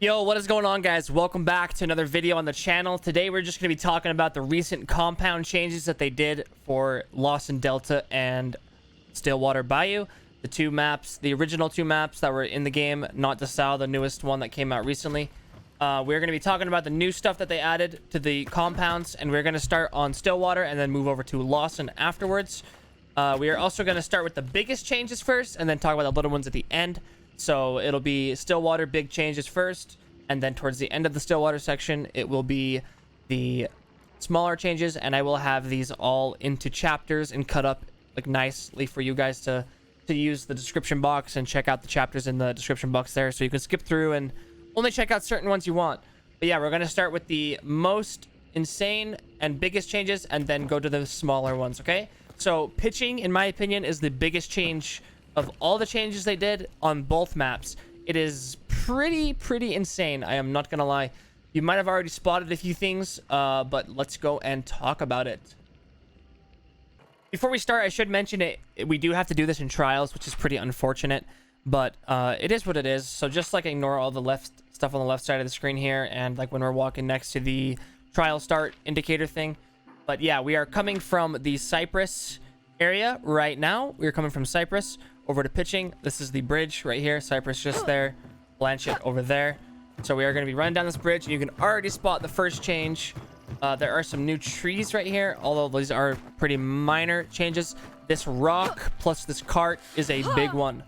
Yo, what is going on, guys? Welcome back to another video on the channel. Today we're just going to be talking about the recent compound changes that they did for Lawson Delta and Stillwater Bayou. The two maps, the original two maps that were in the game, not Desalle, the newest one that came out recently. We're going to be talking about the new stuff that they added to the compounds, and we're going to start on Stillwater and then move over to Lawson afterwards. We are also going to start with the biggest changes first and then talk about the little ones at the end. So it'll be Stillwater big changes first, and then towards the end of the Stillwater section, it will be the smaller changes, and I will have these all into chapters and cut up like nicely for you guys to use the description box and check out the chapters in the description box there, so you can skip through and only check out certain ones you want. But yeah, we're going to start with the most insane and biggest changes and then go to the smaller ones, okay? So pitching, in my opinion, is the biggest change of all the changes they did on both maps. It is pretty insane. I am not gonna lie. You might have already spotted a few things, but let's go and talk about it. Before we start, I should mention it. We do have to do this in trials, which is pretty unfortunate, but it is what it is. So just like ignore all the left stuff on the left side of the screen here, and like when we're walking next to the trial start indicator thing. But yeah, we are coming from the Cyprus area right now. We're coming from Cyprus over to pitching. This is the bridge right here. Cyprus just there, Blanchett over there. So we are going to be running down this bridge, and you can already spot the first change. There are some new trees right here, although these are pretty minor changes. This rock plus this cart is a big one,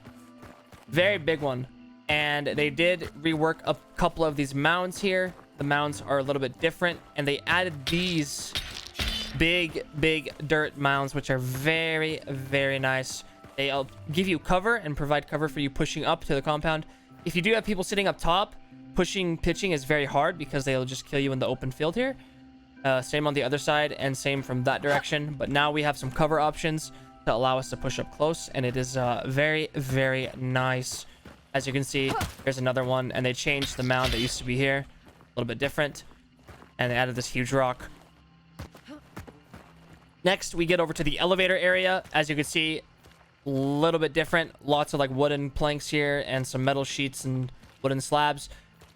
very big one. And they did rework a couple of these mounds here. The mounds are a little bit different, and they added these big dirt mounds, which are very nice. They'll give you cover and provide cover for you pushing up to the compound. If you do have people sitting up top, pitching is very hard because they'll just kill you in the open field here. Same on the other side and same from that direction. But now we have some cover options to allow us to push up close, and it is very nice. As you can see, there's another one, and they changed the mound that used to be here, a little bit different, and they added this huge rock. Next, we get over to the elevator area. As you can see, a little bit different. Lots of like wooden planks here and some metal sheets and wooden slabs.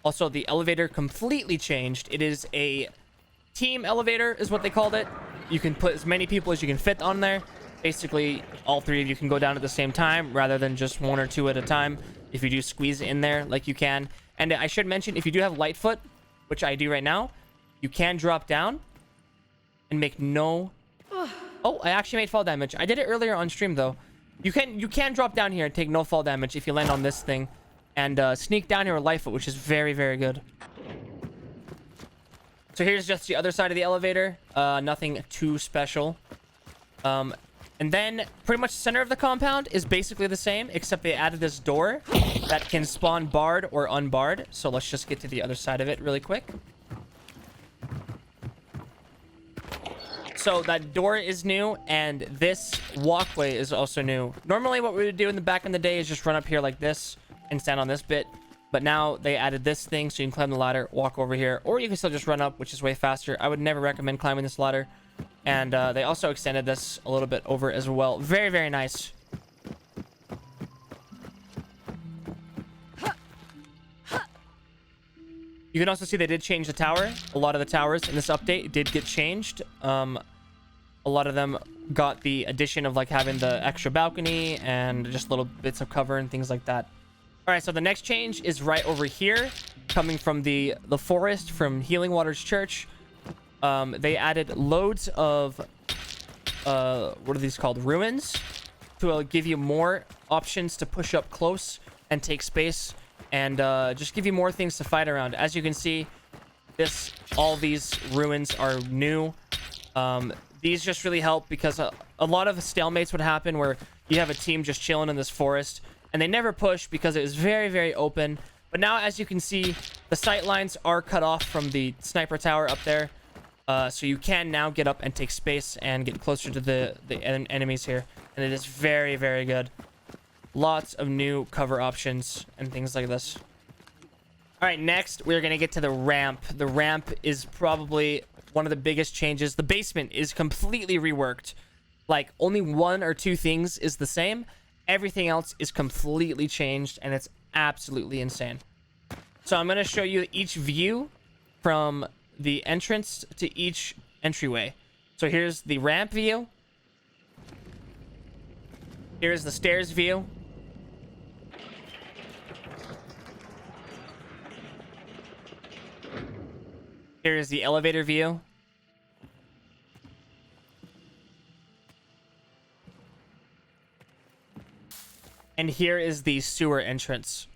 Also, the elevator completely changed. It is a team elevator is what they called it. You can put as many people as you can fit on there. Basically, all three of you can go down at the same time rather than just one or two at a time. If you do squeeze in there like you can. And I should mention, if you do have Lightfoot, which I do right now, you can drop down and make no... Oh, I actually made fall damage. I did it earlier on stream, though. You can drop down here and take no fall damage if you land on this thing. And sneak down here with Lightfoot, which is very good. So here's just the other side of the elevator. Nothing too special. And then pretty much the center of the compound is basically the same, except they added this door that can spawn barred or unbarred. So let's just get to the other side of it really quick. So that door is new, and this walkway is also new. Normally what we would do in the back in the day is just run up here like this and stand on this bit. But now they added this thing, so you can climb the ladder, walk over here, or you can still just run up, which is way faster. I would never recommend climbing this ladder. And they also extended this a little bit over as well. Very nice. You can also see they did change the tower. A lot of the towers in this update did get changed. A lot of them got the addition of like having the extra balcony and just little bits of cover and things like that. All right, so the next change is right over here, coming from the forest from Healing Waters Church. They added loads of what are these called? Ruins, to give you more options to push up close and take space, and just give you more things to fight around. As you can see, all these ruins are new. These just really help because a lot of stalemates would happen where you have a team just chilling in this forest and they never push because it was very open. But now, as you can see, the sight lines are cut off from the sniper tower up there. So you can now get up and take space and get closer to the enemies here. And it is very good. Lots of new cover options and things like this. All right, next we're going to get to the ramp. The ramp is probably one of the biggest changes. The basement is completely reworked. Like, only one or two things is the same. Everything else is completely changed, and it's absolutely insane. So I'm going to show you each view from the entrance to each entryway. So here's the ramp view. Here's the stairs view. Here's the elevator view. And here is the sewer entrance.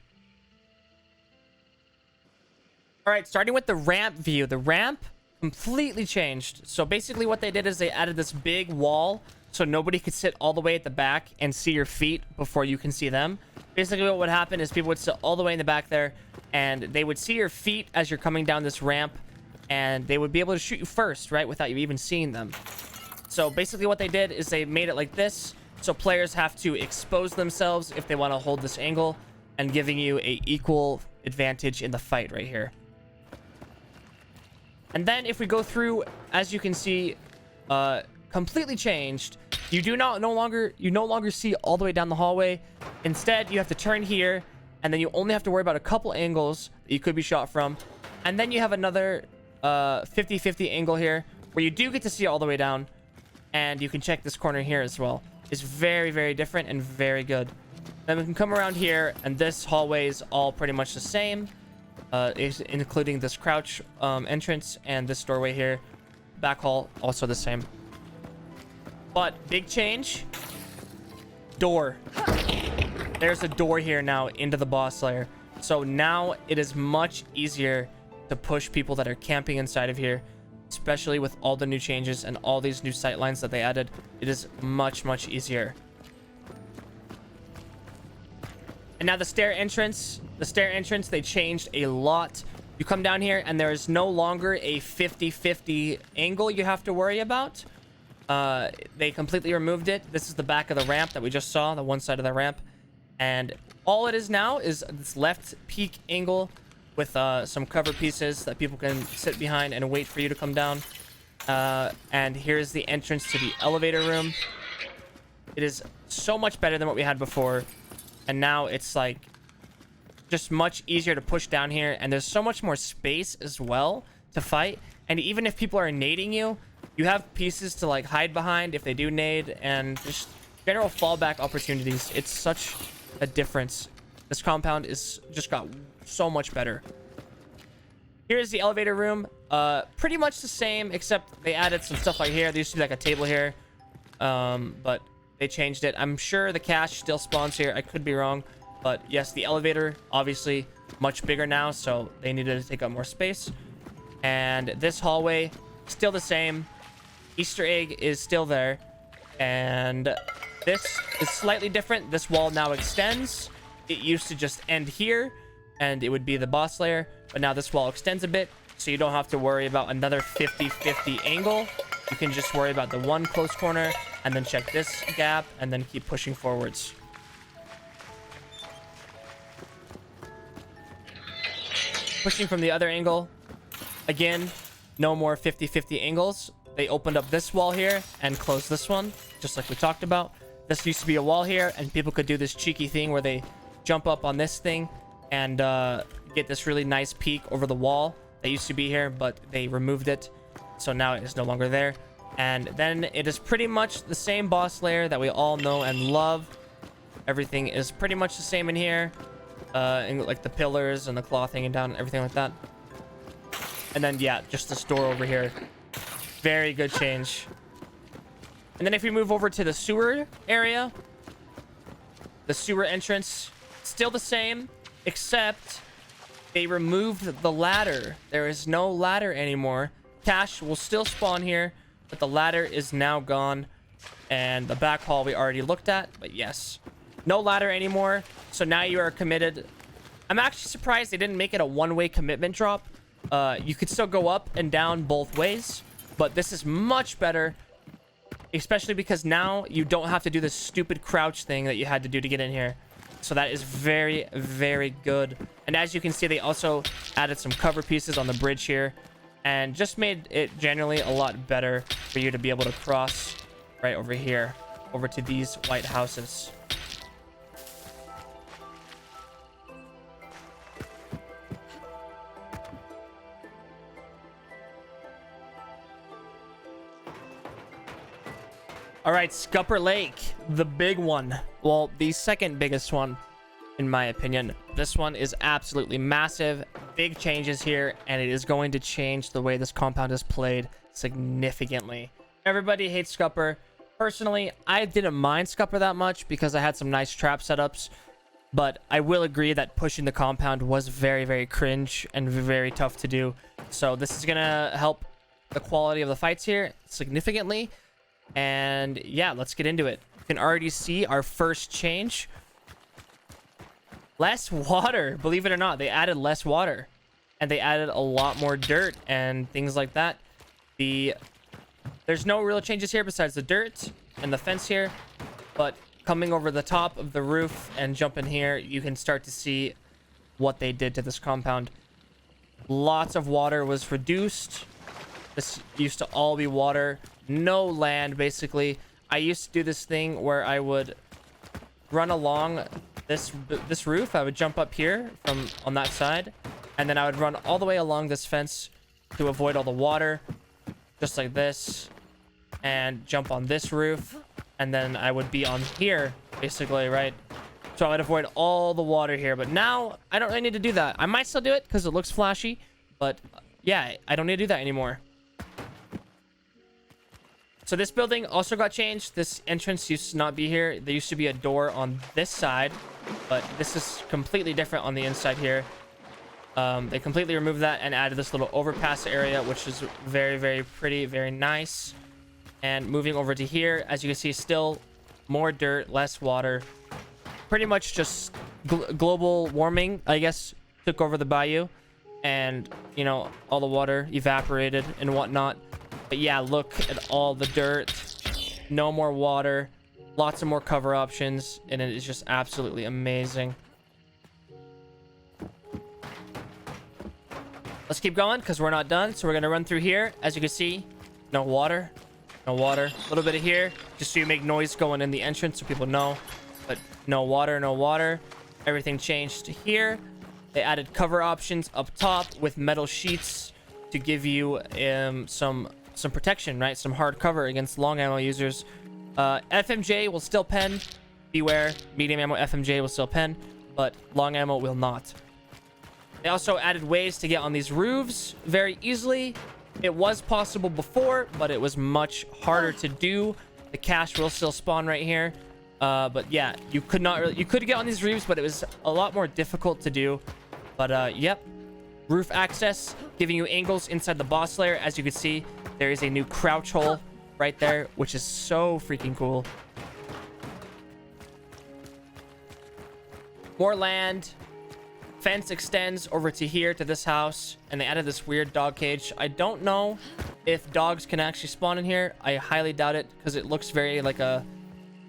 All right, starting with the ramp view. The ramp completely changed. So basically what they did is they added this big wall so nobody could sit all the way at the back and see your feet before you can see them. Basically what would happen is people would sit all the way in the back there and they would see your feet as you're coming down this ramp and they would be able to shoot you first, right? Without you even seeing them. So basically what they did is they made it like this. So players have to expose themselves if they want to hold this angle and giving you a equal advantage in the fight right here. And then if we go through, as you can see, completely changed. You no longer see all the way down the hallway. Instead, you have to turn here and then you only have to worry about a couple angles that you could be shot from. And then you have another 50-50 angle here where you do get to see all the way down. And you can check this corner here as well. It's very, very different and very good. Then we can come around here and this hallway is all pretty much the same. Including this crouch entrance and this doorway here. Back hall, also the same. But big change. Door. There's a door here now into the boss lair. So now it is much easier to push people that are camping inside of here. Especially with all the new changes and all these new sight lines that they added. It is much, much easier. And now the stair entrance. The stair entrance, they changed a lot. You come down here and there is no longer a 50-50 angle you have to worry about. They completely removed it. This is the back of the ramp that we just saw, the one side of the ramp. And all it is now is this left peak angle with some cover pieces that people can sit behind and wait for you to come down. And here's the entrance to the elevator room. It is so much better than what we had before. And now it's like just much easier to push down here. And there's so much more space as well to fight. And even if people are nading you, you have pieces to like hide behind if they do nade. And just general fallback opportunities. It's such a difference. This compound is just got so much better. Here's the elevator room. Pretty much the same, except they added some stuff like here. There used to be like a table here. But they changed it. I'm sure the cache still spawns here. I could be wrong. But yes, the elevator, obviously, much bigger now. So they needed to take up more space. And this hallway, still the same. Easter egg is still there. And this is slightly different. This wall now extends. It used to just end here. And it would be the boss lair. But now this wall extends a bit. So you don't have to worry about another 50-50 angle. You can just worry about the one close corner. And then check this gap. And then keep pushing forwards. Pushing from the other angle. Again, no more 50-50 angles. They opened up this wall here and closed this one. Just like we talked about. This used to be a wall here. And people could do this cheeky thing where they jump up on this thing. And get this really nice peek over the wall that used to be here. But they removed it. So now it is no longer there. And then it is pretty much the same boss lair that we all know and love. Everything is pretty much the same in here. And like the pillars and the cloth hanging down and everything like that. And then, yeah, just this door over here. Very good change. And then if we move over to the sewer area. The sewer entrance. Still the same. Except they removed the ladder. There is no ladder anymore. Cache will still spawn here. But the ladder is now gone. And the back hall we already looked at. But yes. No ladder anymore. So now you are committed. I'm actually surprised they didn't make it a one-way commitment drop. You could still go up and down both ways. But this is much better. Especially because now you don't have to do this stupid crouch thing that you had to do to get in here. So that is very, very good. And as you can see, they also added some cover pieces on the bridge here. And just made it generally a lot better for you to be able to cross right over here. Over to these white houses. All right, Scupper Lake, the big one. Well, the second biggest one, in my opinion. This one is absolutely massive. Big changes here, and it is going to change the way this compound is played significantly. Everybody hates Scupper. Personally, I didn't mind Scupper that much because I had some nice trap setups. But I will agree that pushing the compound was very, very cringe and very tough to do. So this is going to help the quality of the fights here significantly. And yeah, let's get into it. You can already see our first change. Less water, believe it or not. They added less water. And they added a lot more dirt and things like that. There's no real changes here besides the dirt and the fence here. But coming over the top of the roof and jumping here, you can start to see what they did to this compound. Lots of water was reduced. This used to all be water. No land, basically. I used to do this thing where I would run along this roof. I would jump up here from on that side, and then I would run all the way along this fence to avoid all the water, just like this, and jump on this roof, and then I would be on here, basically, right? So I would avoid all the water here. But now I don't really need to do that. I might still do it because it looks flashy, but yeah, I don't need to do that anymore. So this building also got changed. This entrance used to not be here. There used to be a door on this side, but this is completely different on the inside here. They completely removed that and added this little overpass area, which is very, very pretty, very nice. And moving over to here, as you can see, still more dirt, less water. Pretty much just global warming, I guess, took over the bayou. And, you know, all the water evaporated and whatnot. But yeah, look at all the dirt. No more water. Lots of more cover options. And it is just absolutely amazing. Let's keep going because we're not done. So we're going to run through here. As you can see, no water. No water. A little bit of here. Just so you make noise going in the entrance so people know. But no water, no water. Everything changed to here. They added cover options up top with metal sheets to give you some protection, right? Some hard cover against long ammo users. FMJ will still pen. Beware. Medium ammo FMJ will still pen, but long ammo will not. They also added ways to get on these roofs very easily. It was possible before, but it was much harder to do. The cache will still spawn right here. But yeah, you could get on these roofs, but it was a lot more difficult to do. But yep. Roof access, giving you angles inside the boss layer. As you can see, there is a new crouch hole right there, which is so freaking cool. More land. Fence extends over to here to this house, and they added this weird dog cage. I don't know if dogs can actually spawn in here. I highly doubt it because it looks very like a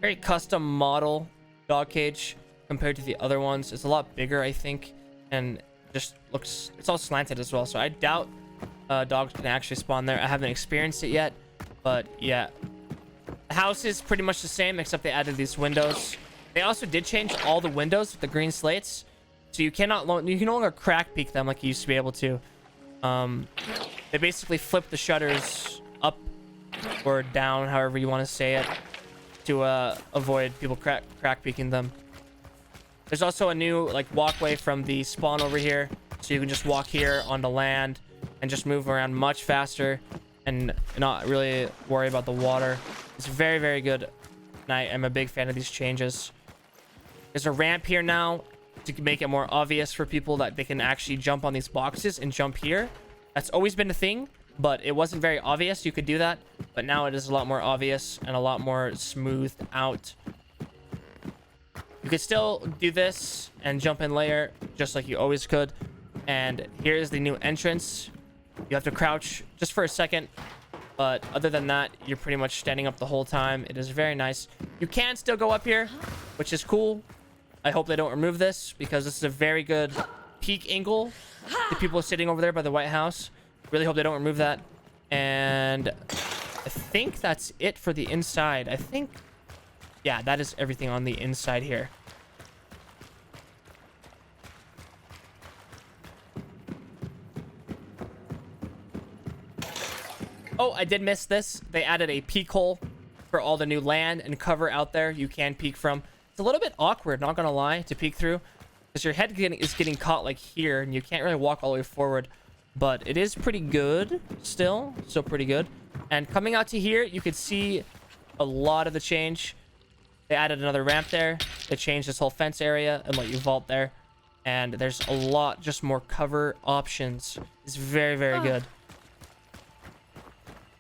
very custom model dog cage compared to the other ones. It's a lot bigger, I think, and just looks, it's all slanted as well. So I doubt dogs can actually spawn there. I haven't experienced it yet, but yeah. The house is pretty much the same except they added these windows. They also did change all the windows with the green slates. So you can no longer crack peek them like you used to be able to. They basically flip the shutters up or down, however you want to say it, to avoid people crack peeking them. There's also a new like walkway from the spawn over here, so you can just walk here onto land and just move around much faster and not really worry about the water. It's very, very good, and I am a big fan of these changes. There's a ramp here now to make it more obvious for people that they can actually jump on these boxes and jump here. That's always been a thing, but it wasn't very obvious you could do that. But now it is a lot more obvious and a lot more smoothed out. You could still do this and jump in layer just like you always could. And here's the new entrance. You have to crouch just for a second, but other than that, you're pretty much standing up the whole time. It is very nice. You can still go up here, which is cool. I hope they don't remove this because this is a very good peak angle to people sitting over there by the White House. Really hope they don't remove that. And I think that's it for the inside. I think, yeah, that is everything on the inside here. Oh, I did miss this. They added a peek hole for all the new land and cover out there you can peek from. It's a little bit awkward, not gonna lie, to peek through, because your head is getting caught like here, and you can't really walk all the way forward. But it is pretty good still pretty good. And coming out to here, you could see a lot of the change. They added another ramp there. They changed this whole fence area and let you vault there. And there's a lot just more cover options. It's very, very good.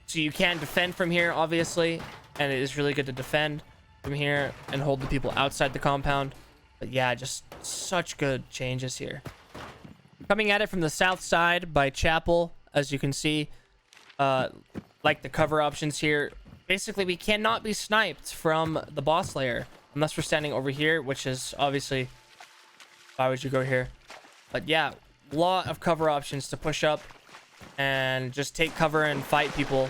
So you can defend from here, obviously, and it is really good to defend from here and hold the people outside the compound. But yeah, just such good changes here. Coming at it from the south side by Chapel, as you can see, like the cover options here, basically we cannot be sniped from the boss layer unless we're standing over here, which is obviously, why would you go here? But yeah, a lot of cover options to push up and just take cover and fight people.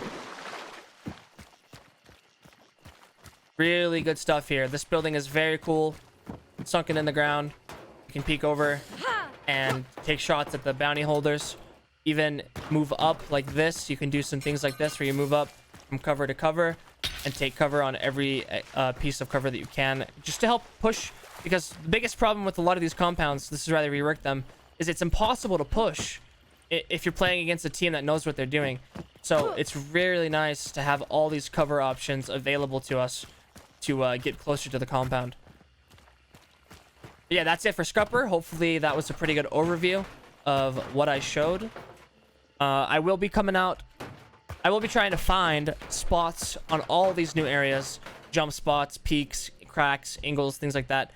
Really good stuff here. This building is very cool. It's sunken in the ground. You can peek over and take shots at the bounty holders. Even move up like this. You can do some things like this where you move up from cover to cover and take cover on every piece of cover that you can, just to help push. Because the biggest problem with a lot of these compounds, this is why they reworked them, is it's impossible to push if you're playing against a team that knows what they're doing. So it's really nice to have all these cover options available to us to get closer to the compound. But yeah, that's it for Scupper. Hopefully that was a pretty good overview of what I showed. I will be coming out. I will be trying to find spots on all these new areas, jump spots, peaks, cracks, angles, things like that,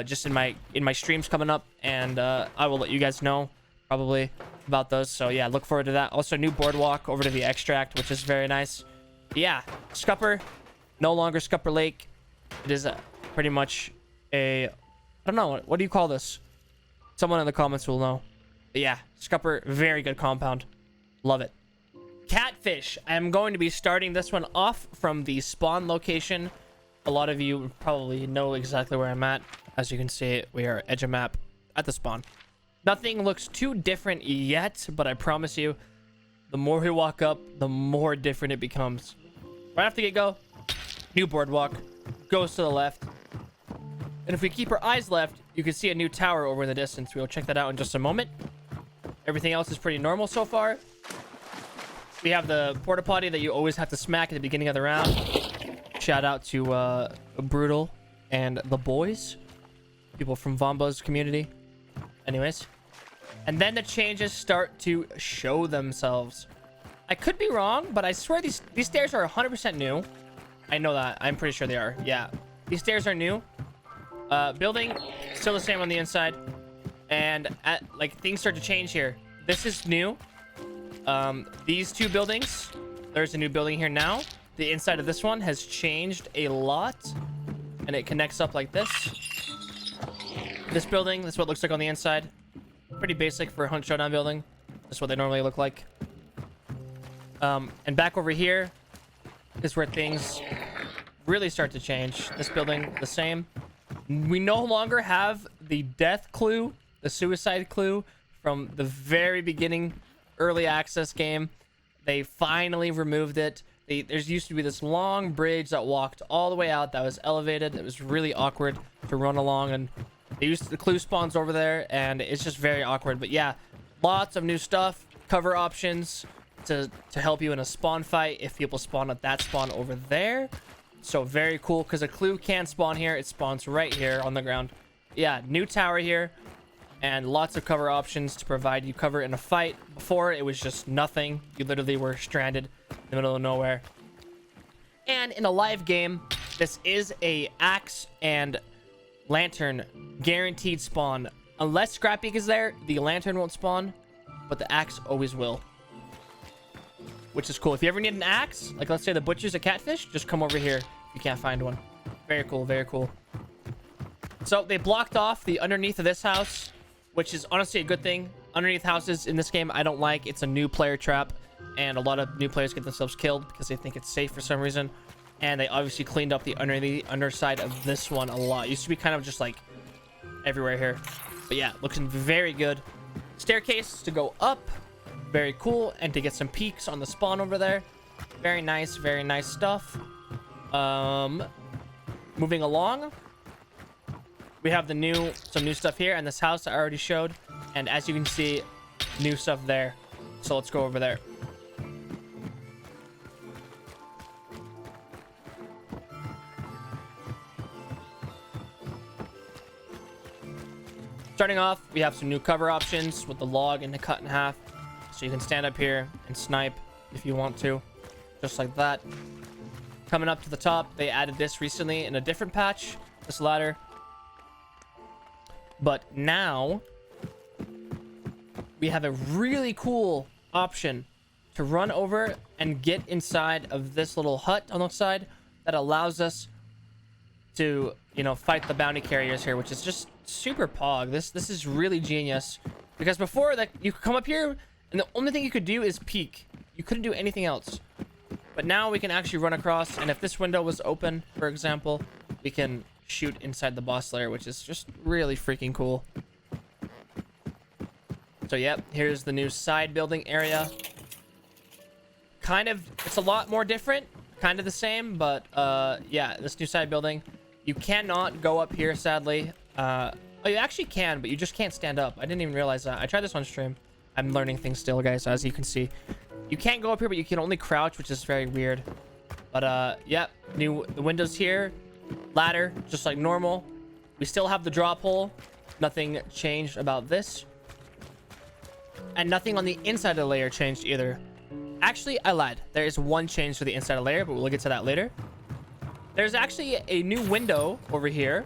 just in my streams coming up, and I will let you guys know probably about those. So yeah, look forward to that. Also, new boardwalk over to the extract, which is very nice. But yeah, Scupper, no longer Scupper Lake. It is pretty much a, I don't know, what do you call this? Someone in the comments will know. But yeah, Scupper, very good compound. Love it. Catfish. I am going to be starting this one off from the spawn location. A lot of you probably know exactly where I'm at. As you can see, we are edge of map at the spawn. Nothing looks too different yet, but I promise you, the more we walk up, the more different it becomes. Right after the get-go, new boardwalk, goes to the left. And if we keep our eyes left, you can see a new tower over in the distance. We'll check that out in just a moment. Everything else is pretty normal so far. We have the porta potty that you always have to smack at the beginning of the round. Shout out to Brutal and the boys, people from Vombo's community. Anyways, and then the changes start to show themselves. I could be wrong, but I swear these stairs are 100% new. I know that. I'm pretty sure they are. Yeah, these stairs are new. Building still the same on the inside, and like things start to change here. This is new. These two buildings, there's a new building here now. The inside of this one has changed a lot, and it connects up like this. This building, this is what it looks like on the inside. Pretty basic for a Hunt Showdown building. That's what they normally look like. And back over here is where things really start to change. This building, the same. We no longer have the death clue, the suicide clue from the very beginning early access game. They finally removed it. There's used to be this long bridge that walked all the way out that was elevated. It was really awkward to run along, and they used the clue spawns over there, and it's just very awkward. But yeah, lots of new stuff, cover options to help you in a spawn fight if people spawn at that spawn over there. So very cool, because a clue can spawn here. It spawns right here on the ground. Yeah, new tower here, and lots of cover options to provide you cover in a fight. Before, it was just nothing. You literally were stranded in the middle of nowhere. And in a live game, this is a axe and lantern guaranteed spawn. Unless Scrappy is there, the lantern won't spawn, but the axe always will. Which is cool. If you ever need an axe, like let's say the butcher's a catfish, just come over here if you can't find one. Very cool, very cool. So they blocked off the underneath of this house, which is honestly a good thing. Underneath houses in this game, I don't like. It's a new player trap, and a lot of new players get themselves killed because they think it's safe for some reason. And they obviously cleaned up the underside of this one a lot. It used to be kind of just like everywhere here. But yeah, looking very good. Staircase to go up. Very cool. And to get some peaks on the spawn over there. Very nice stuff. Moving along, we have some new stuff here, and this house I already showed, and as you can see, new stuff there. So let's go over there. Starting off, we have some new cover options with the log and the cut in half, so you can stand up here and snipe if you want to, just like that. Coming up to the top, they added this recently in a different patch, this ladder. But now we have a really cool option to run over and get inside of this little hut on the side that allows us to, you know, fight the bounty carriers here, which is just super pog. This is really genius, because before that you could come up here and the only thing you could do is peek. You couldn't do anything else. But now we can actually run across, and if this window was open, for example, we can shoot inside the boss lair, which is just really freaking cool. So yep, here's the new side building area. Kind of, it's a lot more different, kind of the same, but yeah, this new side building. You cannot go up here, sadly. Oh, you actually can, but you just can't stand up. I didn't even realize that. I tried this on stream. I'm learning things still, guys, as you can see. You can't go up here, but you can only crouch, which is very weird. But yep, the windows here, ladder, just like normal. We still have the drop hole. Nothing changed about this. And nothing on the inside of the layer changed either. Actually, I lied. There is one change to the inside of the layer, but we'll get to that later. There's actually a new window over here,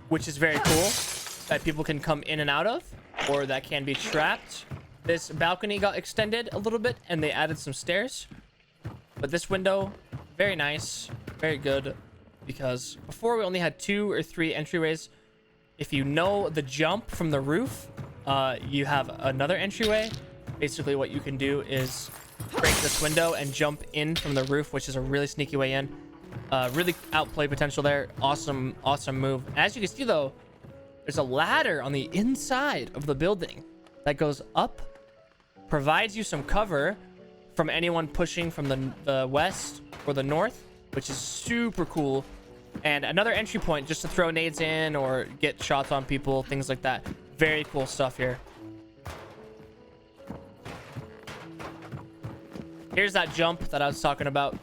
which is very cool, that people can come in and out of, or that can be trapped. This balcony got extended a little bit, and they added some stairs. But this window, very nice, very good, because before we only had 2 or 3 entryways. If you know the jump from the roof, you have another entryway. Basically, what you can do is break this window and jump in from the roof, which is a really sneaky way in. Really outplay potential there. Awesome move. As you can see, though, there's a ladder on the inside of the building that goes up, provides you some cover from anyone pushing from the west or the north, which is super cool. And another entry point just to throw nades in or get shots on people, things like that. Very cool stuff here. Here's that jump that I was talking about.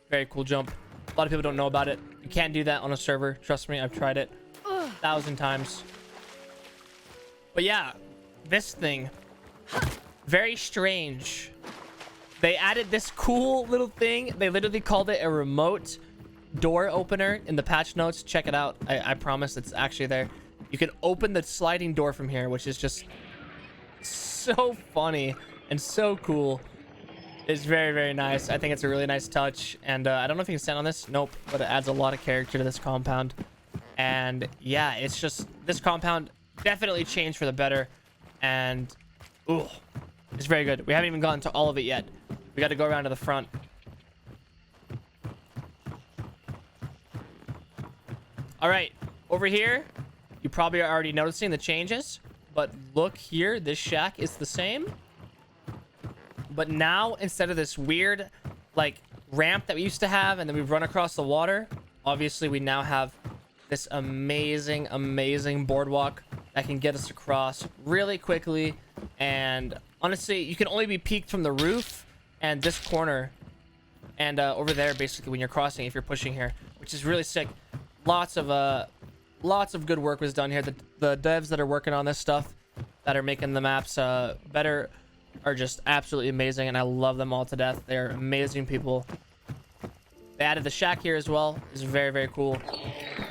Very cool jump. A lot of people don't know about it. You can't do that on a server. Trust me, I've tried it 1,000 times. But yeah, this thing, very strange. They added this cool little thing. They literally called it a remote door opener in the patch notes. Check it out. I promise it's actually there. You can open the sliding door from here, which is just so funny and so cool. It's very, very nice. I think it's a really nice touch. And I don't know if you can stand on this. Nope. But it adds a lot of character to this compound. And yeah, it's just, this compound definitely changed for the better. And ooh, it's very good. We haven't even gotten to all of it yet. We got to go around to the front. All right, over here, you probably are already noticing the changes, but look here, this shack is the same. But now, instead of this weird, like, ramp that we used to have, and then we run across the water, obviously we now have this amazing, amazing boardwalk that can get us across really quickly. And honestly, you can only be peeked from the roof and this corner and over there, basically, when you're crossing, if you're pushing here, which is really sick. Lots of good work was done here. The devs that are working on this stuff, that are making the maps better, are just absolutely amazing, and I love them all to death. They're amazing people. They added the shack here as well. It's very, very cool.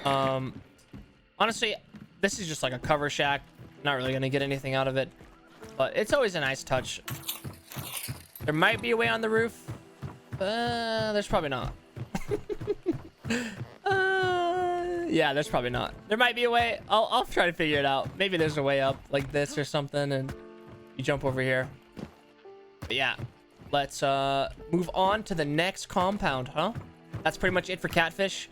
Honestly, this is just like a cover shack. Not really gonna get anything out of it, but it's always a nice touch. There might be a way on the roof. There's probably not. Yeah, there's probably not. There might be a way. I'll try to figure it out. Maybe there's a way up like this or something, and you jump over here. But yeah, let's move on to the next compound, huh? That's pretty much it for Catfish.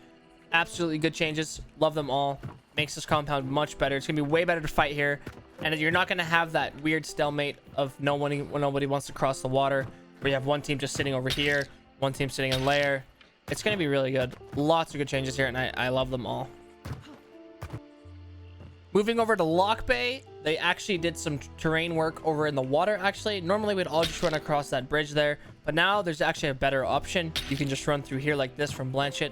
Absolutely good changes. Love them all. Makes this compound much better. It's gonna be way better to fight here, and you're not gonna have that weird stalemate of nobody wants to cross the water, where you have one team just sitting over here, One team sitting in lair. It's going to be really good. Lots of good changes here, and I love them all. Moving over to Lockbay, they actually did some terrain work over in the water, actually. Normally, we'd all just run across that bridge there, but now there's actually a better option. You can just run through here like this from Blanchett,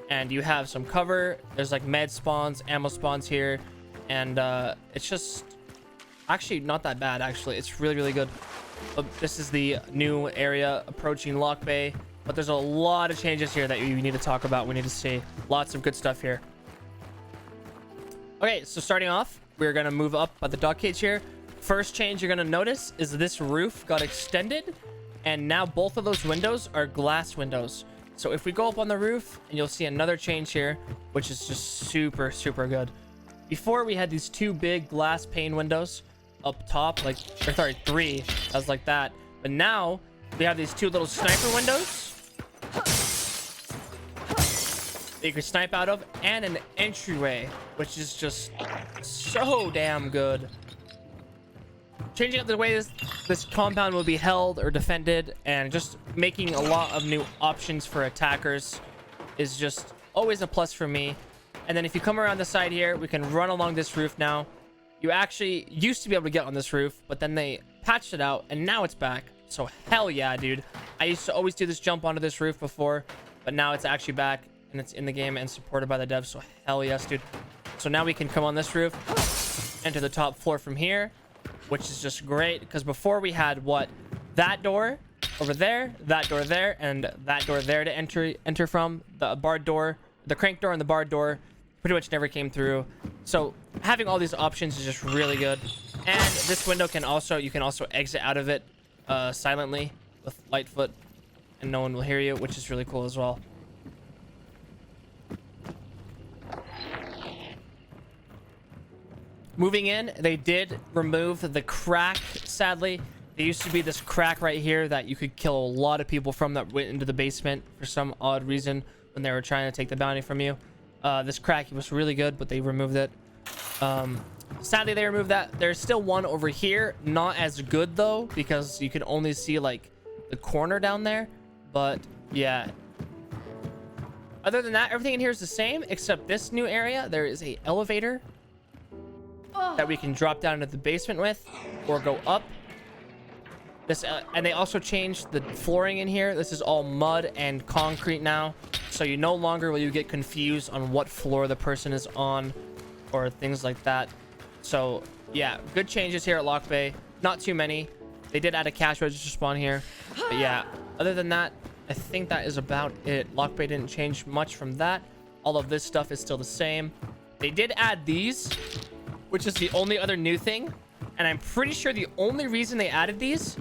and you have some cover. There's like med spawns, ammo spawns here, and it's just actually not that bad, actually. It's really, really good. But this is the new area approaching Lockbay, but there's a lot of changes here that you need to talk about. We need to see lots of good stuff here. Okay, so starting off, we're going to move up by the dock cage here. First change you're going to notice is this roof got extended, and now both of those windows are glass windows. So if we go up on the roof, and you'll see another change here, which is just super, super good. Before, we had these two big glass pane windows up top, like, or sorry, three. I was like that. But now, we have these two little sniper windows that you can snipe out of, and an entryway, which is just so damn good. Changing up the way this compound will be held or defended, and just making a lot of new options for attackers is just always a plus for me. And then if you come around the side here, we can run along this roof now. You actually used to be able to get on this roof, but then they patched it out, and now it's back. So hell yeah, dude. I used to always do this jump onto this roof before, but now it's actually back, and it's in the game and supported by the devs. So hell yes, dude. So now we can come on this roof, enter the top floor from here, which is just great, because before we had what? That door over there, that door there, and that door there to enter from. The barred door, the crank door and the barred door pretty much never came through. So having all these options is just really good. And this window can also, you can also exit out of it silently with Lightfoot, and no one will hear you, which is really cool as well. Moving in, they did remove the crack, sadly. There used to be this crack right here that you could kill a lot of people from that went into the basement for some odd reason when they were trying to take the bounty from you. This crack was really good, but they removed it. Sadly, they removed that. There's still one over here. Not as good, though, because you can only see, like, the corner down there. But, yeah. Other than that, everything in here is the same, except this new area. There is a elevator that we can drop down into the basement with, or go up. This and they also changed the flooring in here. This is all mud and concrete now, so you no longer will you get confused on what floor the person is on, or things like that. So yeah, good changes here at Lockbay. Not too many. They did add a cash register spawn here, but yeah, other than that, I think that is about it. Lockbay didn't change much from that. All of this stuff is still the same. They did add these, which is the only other new thing, and I'm pretty sure the only reason they added these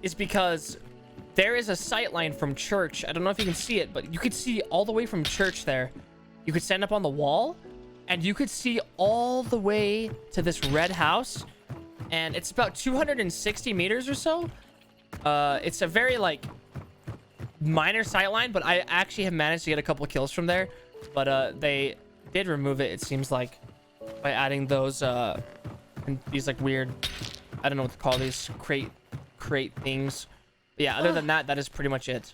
is because there is a sight line from church. I don't know if you can see it, but you could see all the way from church there. You could stand up on the wall, and you could see all the way to this red house, and it's about 260 meters or so. It's a very, like, minor sight line, but I actually have managed to get a couple kills from there, but they did remove it, it seems like, by adding those these like weird, I don't know what to call these, crate things. But yeah, other than that, that is pretty much it.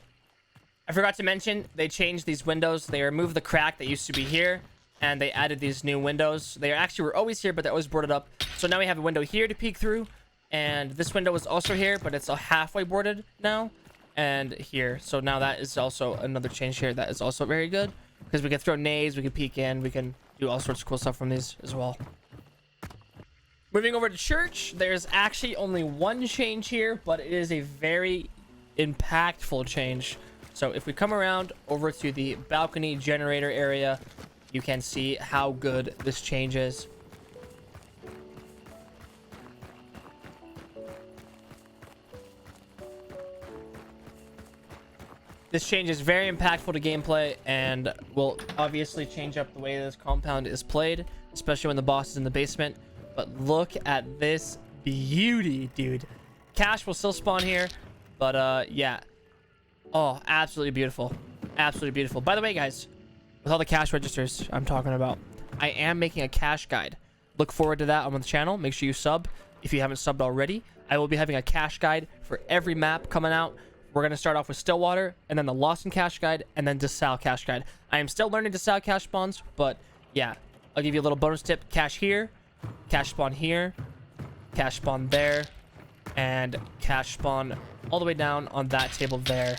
I forgot to mention, they changed these windows. They removed the crack that used to be here, and they added these new windows. They actually were always here, but they're always boarded up. So now we have a window here to peek through, and this window was also here, but it's halfway boarded now, and here. So now that is also another change here that is also very good, because we can throw nades, we can peek in, we can do all sorts of cool stuff from these as well. Moving over to church, there's actually only one change here, but it is a very impactful change. So if we come around over to the balcony generator area, you can see how good this change is. This change is very impactful to gameplay and will obviously change up the way this compound is played, especially when the boss is in the basement. But look at this beauty, dude. Cash will still spawn here, but yeah. Oh, absolutely beautiful. Absolutely beautiful. By the way, guys, with all the cash registers I'm talking about, I am making a cash guide. Look forward to that on the channel. Make sure you sub if you haven't subbed already. I will be having a cash guide for every map coming out we're going to start off with Stillwater, and then the Lawson cache guide, and then Desalle cache guide. I am still learning Desalle cache spawns, but yeah, I'll give you a little bonus tip. Cache here, cache spawn here, cache spawn there, and cache spawn all the way down on that table there.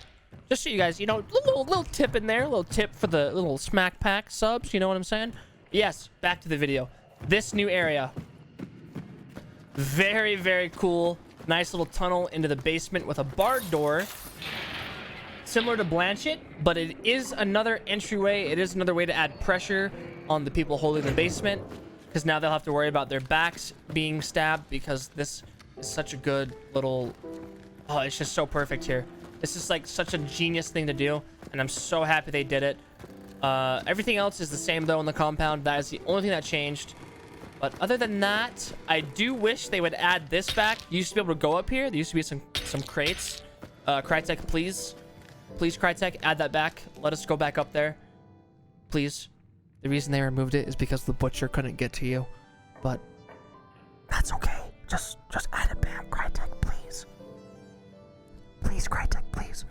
Just so you guys, you know, little tip in there, a little tip for the little smack pack subs, you know what I'm saying? Yes, back to the video. This new area, very, very cool. Nice little tunnel into the basement with a barred door. Similar to Blanchett, but it is another entryway. It is another way to add pressure on the people holding the basement, because now they'll have to worry about their backs being stabbed, because this is such a good little... Oh, it's just so perfect here. This is like such a genius thing to do, and I'm so happy they did it. Everything else is the same though in the compound. That is the only thing that changed. But other than that, I do wish they would add this back. You used to be able to go up here. There used to be some crates. Crytek, please. Please, Crytek, add that back. Let us go back up there. Please. The reason they removed it is because the butcher couldn't get to you. But that's okay. Just add it back, Crytek, please. Please, Crytek, please.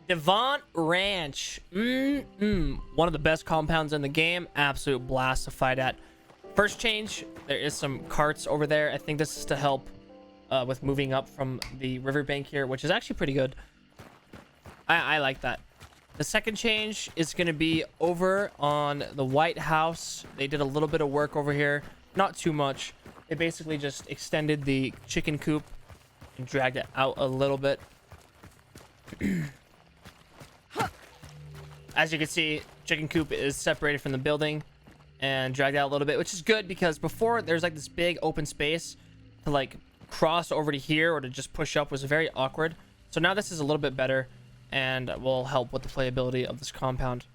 Davant Ranch. One of the best compounds in the game. Absolute blast to fight at. First change, there is some carts over there. I think this is to help with moving up from the riverbank here, which is actually pretty good. I like that. The second change is going to be over on the White House. They did a little bit of work over here. Not too much. They basically just extended the chicken coop and dragged it out a little bit. As you can see, chicken coop is separated from the building and dragged out a little bit, which is good, because before there's like this big open space to like cross over to here or to just push up was very awkward. So now this is a little bit better and will help with the playability of this compound.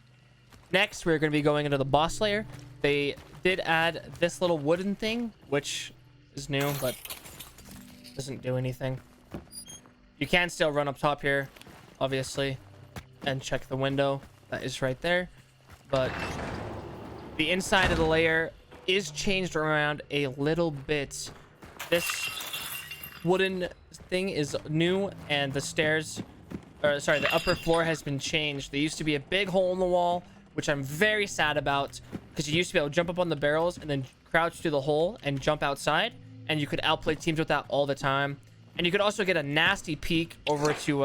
Next, we're going to be going into the boss lair. They did add this little wooden thing, which is new, but doesn't do anything. You can still run up top here, obviously, and check the window. That is right there. But the inside of the layer is changed around a little bit. This wooden thing is new, and the stairs, or sorry, the upper floor has been changed. There used to be a big hole in the wall, which I'm very sad about, because you used to be able to jump up on the barrels and then crouch through the hole and jump outside, and you could outplay teams with that all the time. And you could also get a nasty peek over to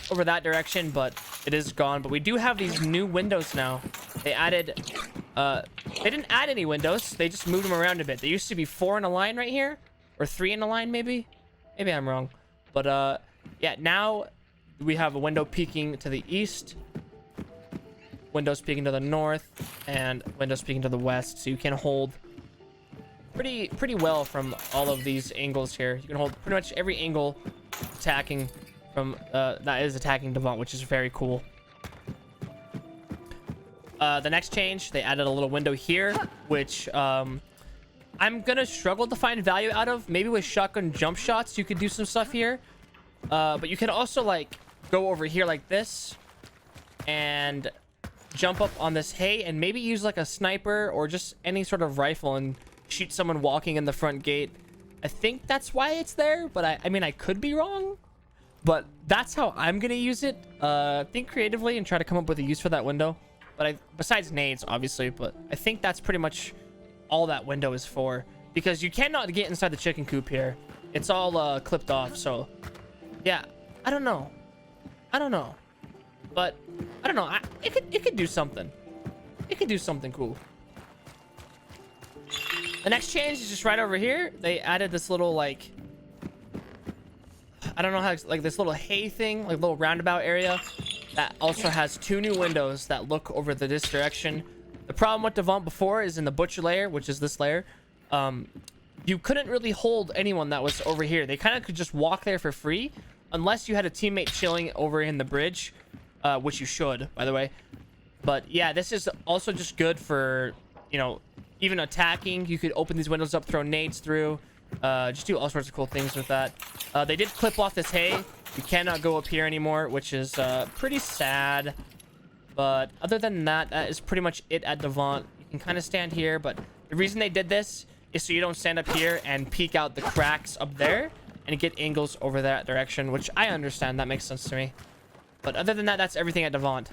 over that direction, but it is gone. But we do have these new windows now. They added they didn't add any windows, they just moved them around a bit. There used to be 4 in a line right here, or 3 in a line, maybe I'm wrong, but yeah, now we have a window peeking to the east, windows peeking to the north, and windows peeking to the west, so you can hold pretty well from all of these angles here. You can hold pretty much every angle attacking from that is attacking Davant, which is very cool. The next change, they added a little window here, which I'm gonna struggle to find value out of. Maybe with shotgun jump shots you could do some stuff here, but you can also like go over here like this and jump up on this hay and maybe use like a sniper or just any sort of rifle and shoot someone walking in the front gate. I think that's why it's there, but I mean, I could be wrong, but that's how I'm gonna use it. Think creatively and try to come up with a use for that window. But besides nades, obviously, but I think that's pretty much all that window is for, because you cannot get inside the chicken coop here. It's all clipped off. So yeah, I don't know, but I don't know. It could do something. It could do something cool. The next change is just right over here. They added this little, like, I don't know how, like this little hay thing, like little roundabout area that also has 2 new windows that look over this direction. The problem with Davant before is in the butcher layer, which is this layer, you couldn't really hold anyone that was over here. They kind of could just walk there for free unless you had a teammate chilling over in the bridge, which you should, by the way. But yeah, this is also just good for, you know, even attacking. You could open these windows up, throw nades through, just do all sorts of cool things with that. They did clip off this hay. You cannot go up here anymore, which is pretty sad. But other than that, that is pretty much it at Davant. You can kind of stand here, but the reason they did this is so you don't stand up here and peek out the cracks up there. and get angles over that direction, which I understand. That makes sense to me. But other than that, that's everything at Davant.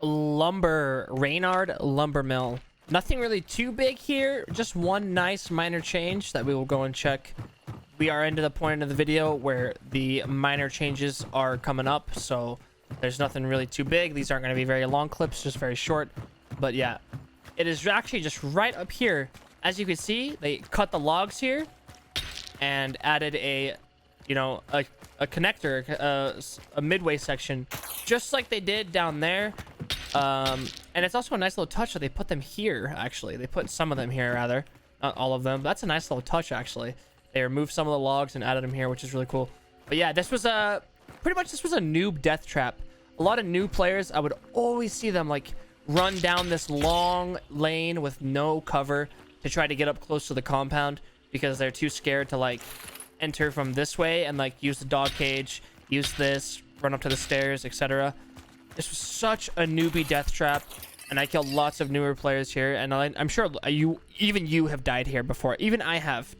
Lumber, Reynard lumber mill. Nothing really too big here. Just one nice minor change that we will go and check. We are into the point of the video where the minor changes are coming up, so there's nothing really too big. These aren't going to be very long clips, just very short. But yeah, it is actually just right up here. As you can see, they cut the logs here and added a, you know, a connector, a midway section, just like they did down there. And it's also a nice little touch that they put them here. Actually, they put some of them here, rather, not all of them. That's a nice little touch, actually. They removed some of the logs and added them here, which is really cool. But yeah, this was a pretty much this was a noob death trap. A lot of new players, I would always see them like run down this long lane with no cover to try to get up close to the compound because they're too scared to like enter from this way and like use the dog cage, use this, run up to the stairs, etc. This was such a newbie death trap, and I killed lots of newer players here, and I'm sure you have died here before. Even I have,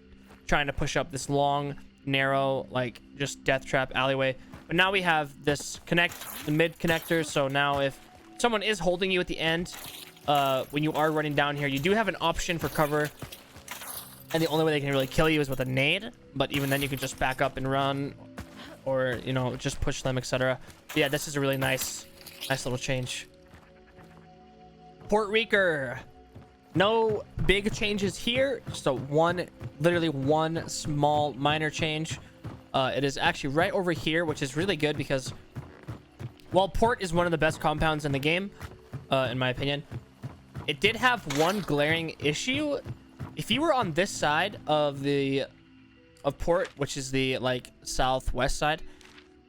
trying to push up this long, narrow, like just death trap alleyway. But now we have this the mid connector, so now if someone is holding you at the end, when you are running down here, you do have an option for cover, and the only way they can really kill you is with a nade. But even then, you can just back up and run, or you know, just push them, etc. Yeah, this is a really nice little change. Port Reeker, no big changes here, just literally one small minor change. It is actually right over here, which is really good because while Port is one of the best compounds in the game, in my opinion, it did have one glaring issue. If you were on this side of Port, which is the like southwest side,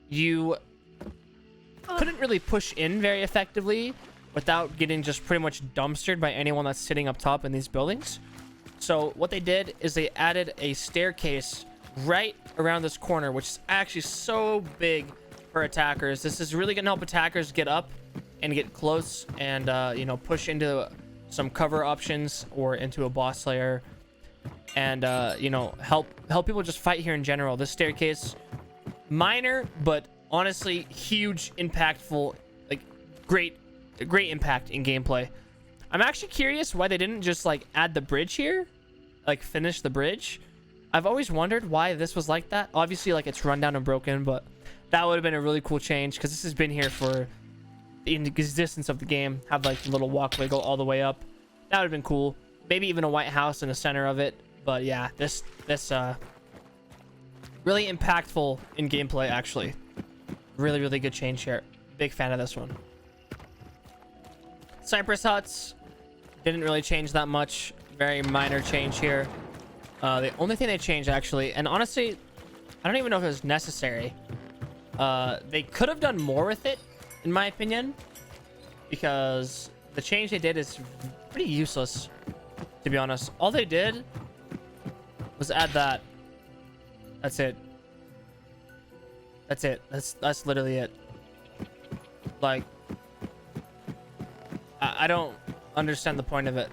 you couldn't really push in very effectively without getting just pretty much dumpstered by anyone that's sitting up top in these buildings. So what they did is they added a staircase right around this corner, which is actually so big for attackers. This is really gonna help attackers get up and get close and you know, push into some cover options or into a boss layer, and you know, help people just fight here in general. This staircase, minor but honestly huge, impactful, like great impact in gameplay. I'm actually curious why they didn't just like add the bridge here, like finish the bridge. I've always wondered why this was like that. Obviously, like, it's run down and broken, but that would have been a really cool change because this has been here for the existence of the game. Have like a little walkway go all the way up. That would have been cool. Maybe even a white house in the center of it. But yeah, this really impactful in gameplay, actually. Really good change here. Big fan of this one. Cyprus Huts didn't really change that much. Very minor change here. The only thing they changed, actually, and honestly, I don't even know if it was necessary. They could have done more with it, in my opinion, because the change they did is pretty useless, to be honest. All they did was add that. That's it. That's it. That's literally it. Like, I don't understand the point of it.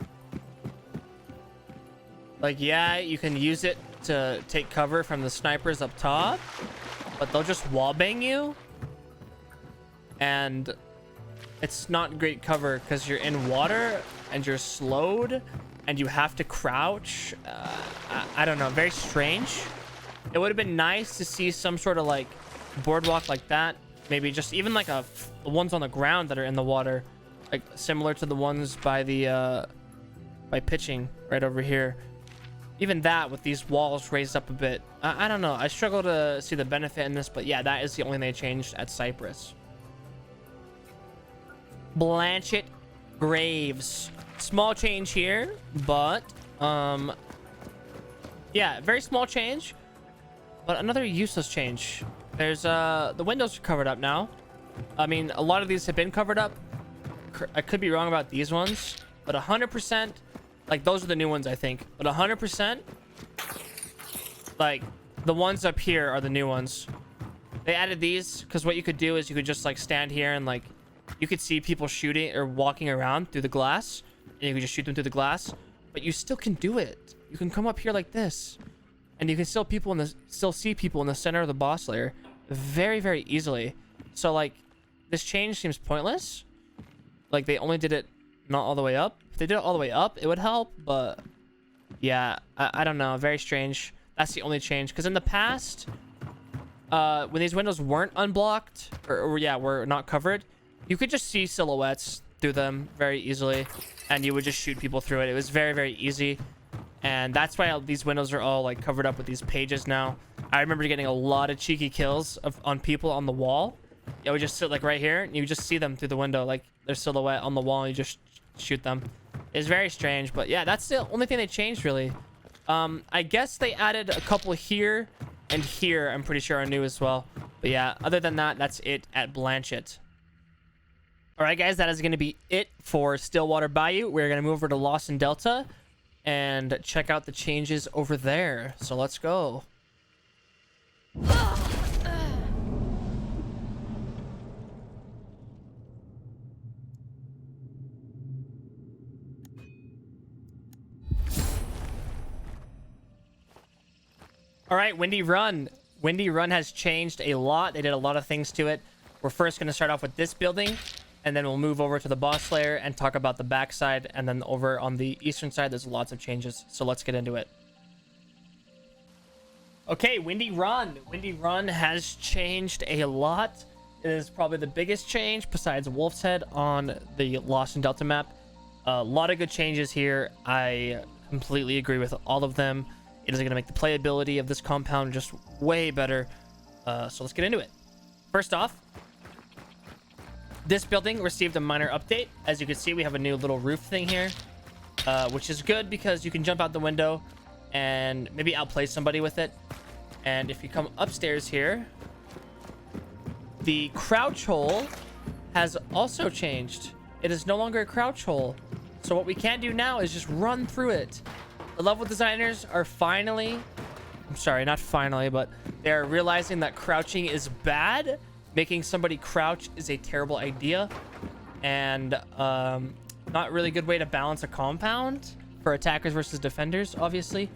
Like, yeah, you can use it to take cover from the snipers up top, but they'll just wallbang you, and it's not great cover because you're in water and you're slowed and you have to crouch. I don't know, very strange. It would have been nice to see some sort of like boardwalk like that, maybe just even like the ones on the ground that are in the water, like similar to the ones by the by pitching right over here. Even that with these walls raised up a bit. I don't know. I struggle to see the benefit in this, but yeah, that is the only thing they changed at Cyprus. Blanchett Graves. Small change here, but yeah, very small change, but another useless change. There's the windows are covered up now. I mean, a lot of these have been covered up. I could be wrong about these ones, but 100%. Like, those are the new ones, I think. But 100%, like, the ones up here are the new ones. They added these because what you could do is you could just, like, stand here and, like, you could see people shooting or walking around through the glass. And you could just shoot them through the glass. But you still can do it. you can come up here like this, and you can still see people in the center of the boss layer very, very easily. So like, this change seems pointless. Like, they only did it not all the way up. If they did it all the way up, it would help, but yeah, I don't know. Very strange. That's the only change, because in the past, when these windows weren't unblocked, or yeah, were not covered, you could just see silhouettes through them very easily, and you would just shoot people through it. It was very, very easy, and that's why these windows are all like covered up with these pages now. I remember getting a lot of cheeky kills on people on the wall. I would just sit like right here, and you would just see them through the window, like their silhouette on the wall, and you just shoot them. It's very strange, but yeah, that's the only thing they changed, really. I guess they added a couple here and here, I'm pretty sure are new as well. But yeah, other than that, that's it at Blanchett. All right, guys, that is going to be it for Stillwater Bayou. We're going to move over to Lawson Delta and check out the changes over there. So let's go. All right, Windy Run. Windy Run has changed a lot. They did a lot of things to it. We're first going to start off with this building, and then we'll move over to the boss layer and talk about the backside. And then over on the eastern side, there's lots of changes. So let's get into it. Okay, Windy Run. Windy Run has changed a lot. It is probably the biggest change besides Wolfshead on the Lawson Delta map. A lot of good changes here. I completely agree with all of them. It is going to make the playability of this compound just way better. So let's get into it. First off, this building received a minor update. As you can see, we have a new little roof thing here, which is good because you can jump out the window and maybe outplay somebody with it. And if you come upstairs here, the crouch hole has also changed. It is no longer a crouch hole. So what we can do now is just run through it. The level designers are finally, I'm sorry, not finally, but they're realizing that crouching is bad. Making somebody crouch is a terrible idea, and not really good way to balance a compound for attackers versus defenders, obviously.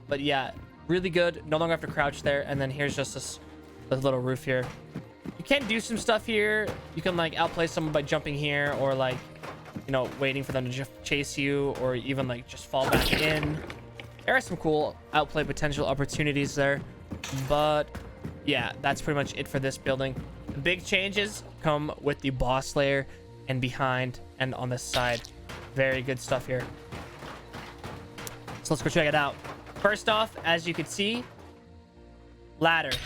But yeah, really good. No longer have to crouch there. And then here's just this little roof here. You can do some stuff here. You can like outplay someone by jumping here, or like, you know, waiting for them to chase you, or even like just fall back in. There are some cool outplay potential opportunities there, but yeah, that's pretty much it for this building. The big changes come with the boss layer and behind and on this side. Very good stuff here. So let's go check it out. First off, as you can see, ladder,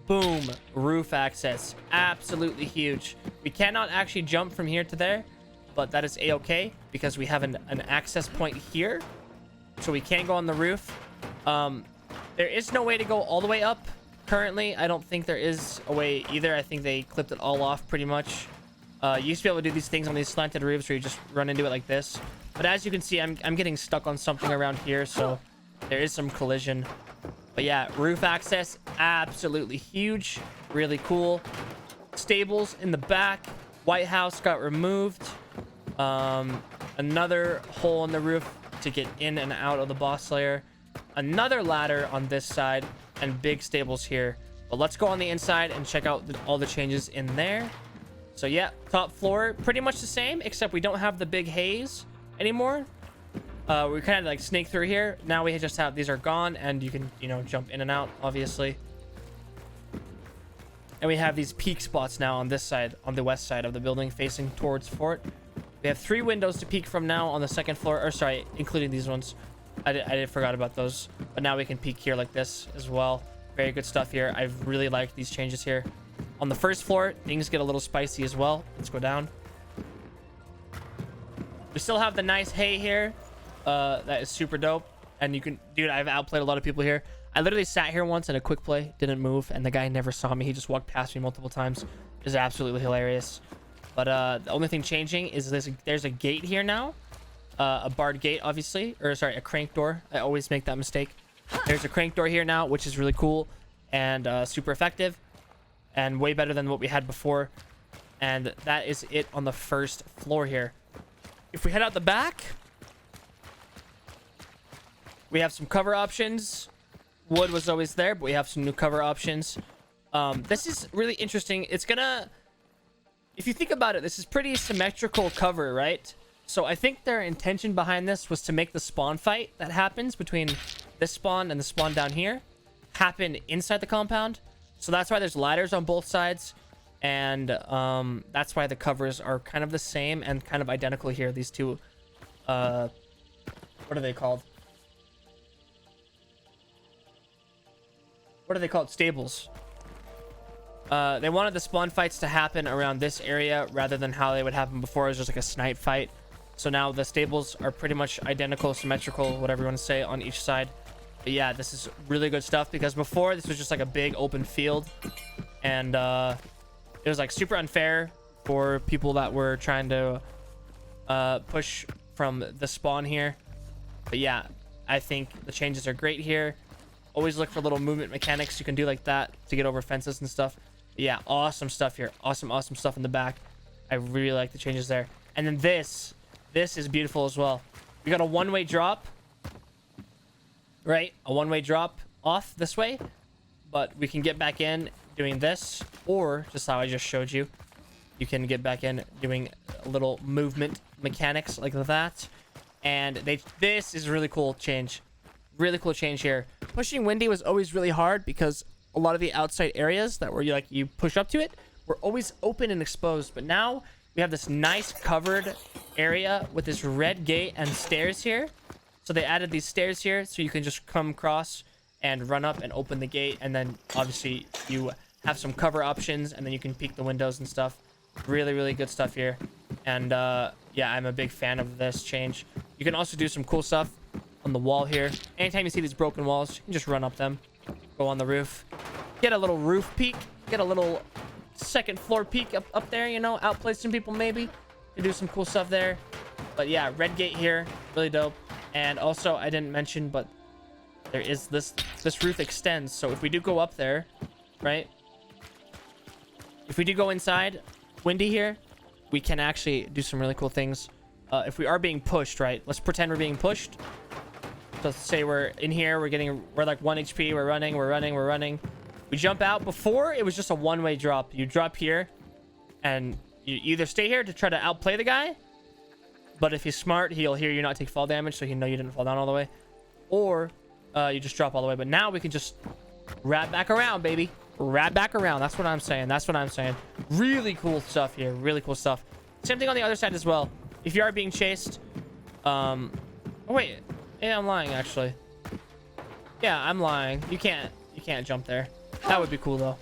boom, roof access, absolutely huge. We cannot actually jump from here to there, but that is a-okay because we have an access point here, so we can go on the roof. There is no way to go all the way up currently. I don't think there is a way either. I think they clipped it all off pretty much. You used to be able to do these things on these slanted roofs where you just run into it like this, but as you can see, I'm getting stuck on something around here, so there is some collision. But yeah, roof access, absolutely huge, really cool. Stables in the back. White House got removed. Another hole in the roof to get in and out of the boss layer. Another ladder on this side, and big stables here. But let's go on the inside and check out all the changes in there. So yeah, top floor pretty much the same, except we don't have the big haze anymore. We kind of like snake through here. Now we just have, these are gone, and you can, you know, jump in and out, obviously. And we have these peak spots now on this side, on the west side of the building, facing towards fort. We have 3 windows to peek from now on the second floor, or sorry, including these ones. I forgot about those, but now we can peek here like this as well. Very good stuff here. I really like these changes here. On the first floor, things get a little spicy as well. Let's go down. We still have the nice hay here. That is super dope. And you can, dude, I've outplayed a lot of people here. I literally sat here once in a quick play, didn't move, and the guy never saw me. He just walked past me multiple times. It was absolutely hilarious. But the only thing changing is there's a gate here now. A barred gate, obviously, or sorry, a crank door. I always make that mistake. There's a crank door here now, which is really cool and super effective and way better than what we had before. And that is it on the first floor here. If we head out the back, We have some cover options. Wood was always there, but we have some new cover options. This is really interesting. It's gonna, if you think about it, this is pretty symmetrical cover, right? So I think their intention behind this was to make the spawn fight that happens between this spawn and the spawn down here happen inside the compound. So that's why there's ladders on both sides. And that's why the covers are kind of the same and kind of identical here. These two, what are they called? What are they called? Stables. They wanted the spawn fights to happen around this area rather than how they would happen before. It was just like a snipe fight. So now the stables are pretty much identical, symmetrical, whatever you want to say, on each side. But yeah, this is really good stuff because before this was just like a big open field. And it was like super unfair for people that were trying to push from the spawn here. But yeah, I think the changes are great here. Always look for little movement mechanics you can do like that to get over fences and stuff. But yeah, awesome stuff here. Awesome stuff in the back. I really like the changes there. And then this is beautiful as well. We got a one-way drop, right? A one-way drop off this way, but we can get back in doing this, or just how I just showed you, you can get back in doing a little movement mechanics like that. And this is a really cool change. Really cool change here. Pushing windy was always really hard because a lot of the outside areas that were you push up to it were always open and exposed. But now we have this nice covered area with this red gate and stairs here. So they added these stairs here so you can just come across and run up and open the gate. And then obviously you have some cover options and then you can peek the windows and stuff. Really, really good stuff here. And yeah, I'm a big fan of this change. You can also do some cool stuff on the wall here. Anytime you see these broken walls, you can just run up them, go on the roof, get a little roof peek, get a little second floor peek up there, you know, outplay some people maybe. You do some cool stuff there. But yeah, red gate here, really dope. And also I didn't mention, but there is this roof extends. So if we do go up there, right, if we do go inside windy here, we can actually do some really cool things. If we are being pushed, right, let's pretend we're being pushed. So say we're in here, we're like 1 HP, we're running. We jump out. Before, it was just a one-way drop. You drop here, and you either stay here to try to outplay the guy, but if he's smart, he'll hear you not take fall damage, so he'll know you didn't fall down all the way. Or you just drop all the way. But now we can just wrap back around, baby. Wrap back around. That's what I'm saying. Really cool stuff here. Really cool stuff. Same thing on the other side as well. If you are being chased, oh wait. Yeah, I'm lying, actually. Yeah, I'm lying. You can't jump there. That would be cool, though.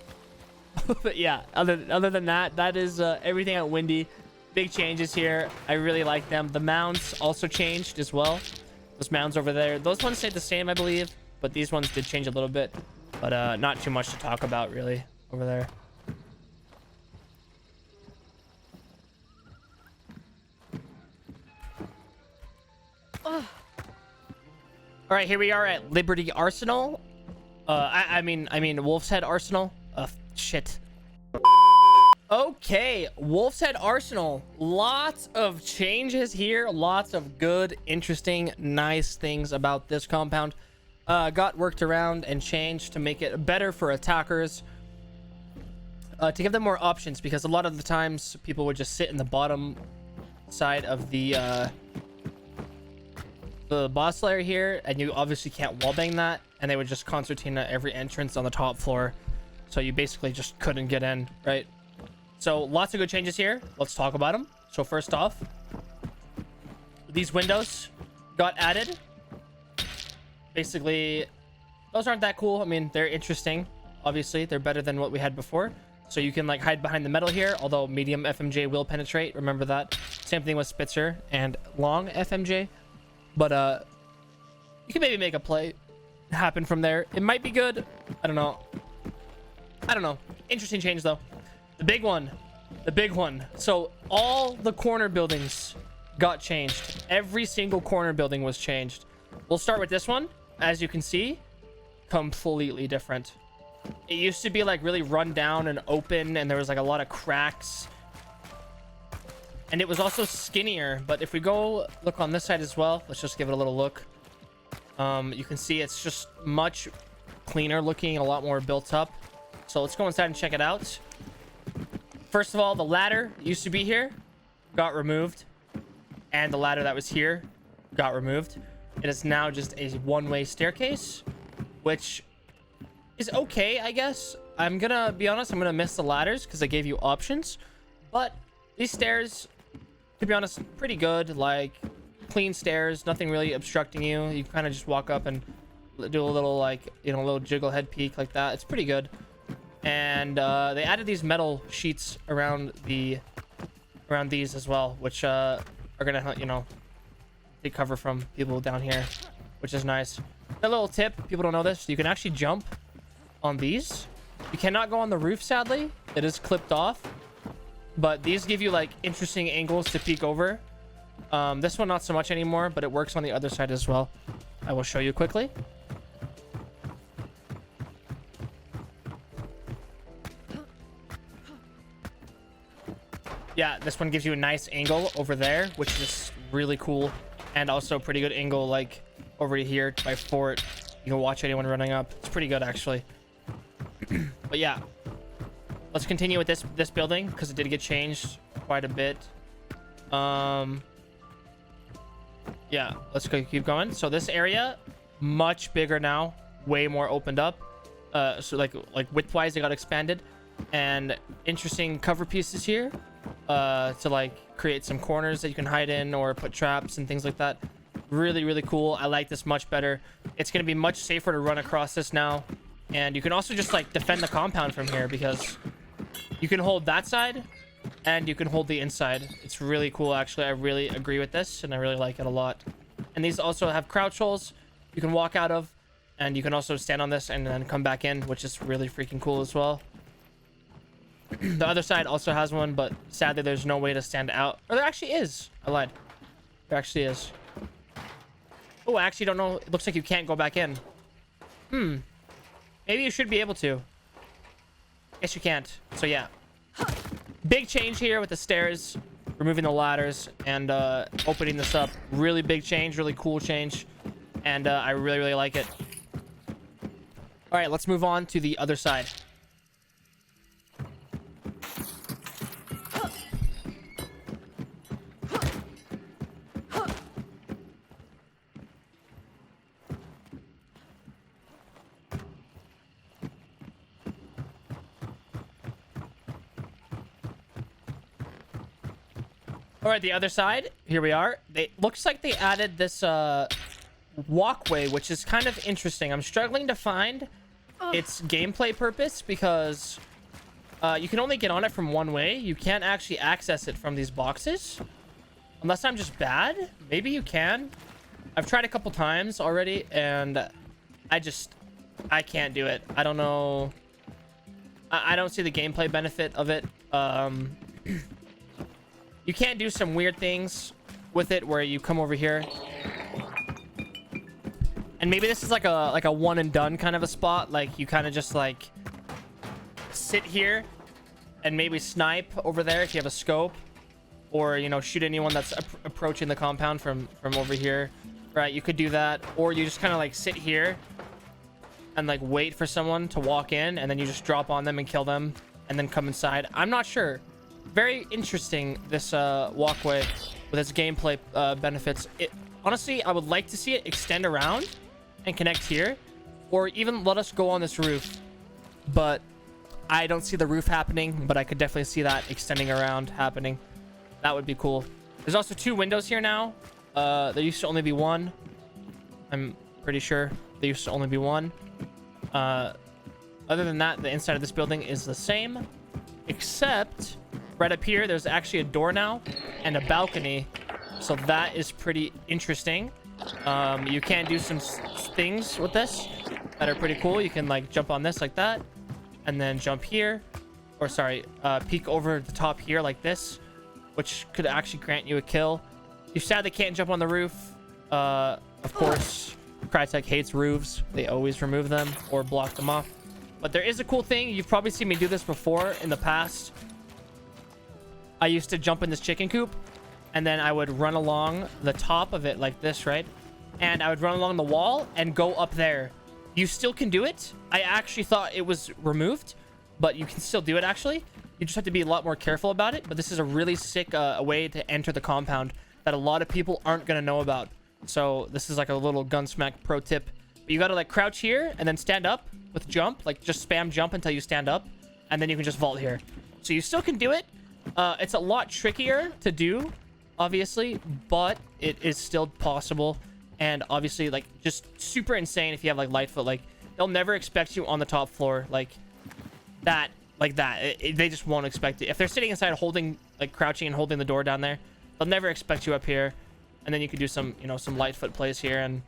But yeah, other than that, that is everything at Windy. Big changes here. I really like them. The mounds also changed as well. Those mounds over there. Those ones stayed the same, I believe. But these ones did change a little bit. But not too much to talk about, really, over there. All right, here we are at Liberty Arsenal. I mean Wolfshead Arsenal. Shit. Okay, Wolfshead Arsenal. Lots of changes here. Lots of good, interesting, nice things about this compound. Got worked around and changed to make it better for attackers. To give them more options, because a lot of the times people would just sit in the bottom side of the boss layer here, and you obviously can't wallbang that, and they would just concertina every entrance on the top floor, so you basically just couldn't get in, right? So lots of good changes here. Let's talk about them. So first off, these windows got added. Basically, those aren't that cool. I mean, they're interesting. Obviously, they're better than what we had before. So you can like hide behind the metal here, although medium FMJ will penetrate. Remember that. Same thing with Spitzer and long FMJ. But you can maybe make a play happen from there. It might be good. I don't know. Interesting change though. The big one. So all the corner buildings got changed. Every single corner building was changed. We'll start with this one. As you can see, completely different. It used to be like really run down and open, and there was like a lot of cracks. And it was also skinnier. But if we go look on this side as well, let's just give it a little look. You can see it's just much cleaner looking, a lot more built up. So let's go inside and check it out. First of all, the ladder used to be here, got removed, and the ladder that was here got removed. It is now just a one-way staircase, which is okay, I guess. I'm gonna be honest, I'm gonna miss the ladders because I gave you options, but these stairs, to be honest, pretty good. Like, clean stairs, nothing really obstructing you. You kind of just walk up and do a little, like, you know, a little jiggle head peek like that. It's pretty good. And they added these metal sheets around these as well, which are gonna, you know, take cover from people down here, which is nice. A little tip, people don't know this, you can actually jump on these. You cannot go on the roof, sadly. It is clipped off, but these give you like interesting angles to peek over. This one not so much anymore, but it works on the other side as well. I will show you quickly. Yeah, this one gives you a nice angle over there, which is really cool, and also pretty good angle like over here by fort. You can watch anyone running up. It's pretty good actually. But yeah, let's continue with this building because it did get changed quite a bit. Yeah, let's keep going. So this area much bigger now, way more opened up. So like width-wise, it got expanded, and interesting cover pieces here to like create some corners that you can hide in or put traps and things like that. Really cool. I like this much better. It's gonna be much safer to run across this now, and you can also just like defend the compound from here because you can hold that side and you can hold the inside. It's really cool actually. I really agree with this and I really like it a lot. And these also have crouch holes you can walk out of, and you can also stand on this and then come back in, which is really freaking cool as well. The other side also has one, but sadly there's no way to stand out. Or there actually is. I lied. There actually is. Oh, I actually don't know. It looks like you can't go back in. Maybe you should be able to. Guess you can't. So yeah. Big change here with the stairs, removing the ladders, and opening this up. Really big change, really cool change. And I really like it. All right, let's move on to the other side. All right, the other side. Here we are. Looks like they added this walkway, which is kind of interesting. I'm struggling to find its gameplay purpose because you can only get on it from one way. You can't actually access it from these boxes. Unless I'm just bad. Maybe you can. I've tried a couple times already, and I can't do it. I don't know. I don't see the gameplay benefit of it. You can't do some weird things with it where you come over here. And maybe this is like a one and done kind of a spot. Like you kind of just like sit here and maybe snipe over there if you have a scope, or, you know, shoot anyone that's approaching the compound from over here. Right, you could do that, or you just kind of like sit here and like wait for someone to walk in, and then you just drop on them and kill them and then come inside. I'm not sure. Very interesting, this walkway with its gameplay benefits. Honestly, I would like to see it extend around and connect here, or even let us go on this roof, but I don't see the roof happening. But I could definitely see that extending around happening. That would be cool. There's also 2 windows here now. There used to only be 1. I'm pretty sure there used to only be 1. Other than that, the inside of this building is the same, except right up here, there's actually a door now and a balcony. So that is pretty interesting. You can do some things with this that are pretty cool. You can like jump on this like that, and then jump here, or sorry, peek over the top here like this, which could actually grant you a kill. You sadly can't jump on the roof. Of course, Crytek hates roofs. They always remove them or block them off. But there is a cool thing. You've probably seen me do this before in the past. I used to jump in this chicken coop, and then I would run along the top of it like this, right? and I would run along the wall and go up there. You still can do it. I actually thought it was removed, but you can still do it actually. You just have to be a lot more careful about it. But this is a really sick way to enter the compound that a lot of people aren't going to know about. So this is like a little gunsmack pro tip. But you got to like crouch here and then stand up with jump. Like just spam jump until you stand up. And then you can just vault here. So you still can do it. It's a lot trickier to do, obviously, but it is still possible. And obviously, like, just super insane if you have like Lightfoot. Like, they'll never expect you on the top floor like that. They just won't expect it. If they're sitting inside holding, like, crouching and holding the door down there, they'll never expect you up here. And then you can do some, you know, some Lightfoot plays here and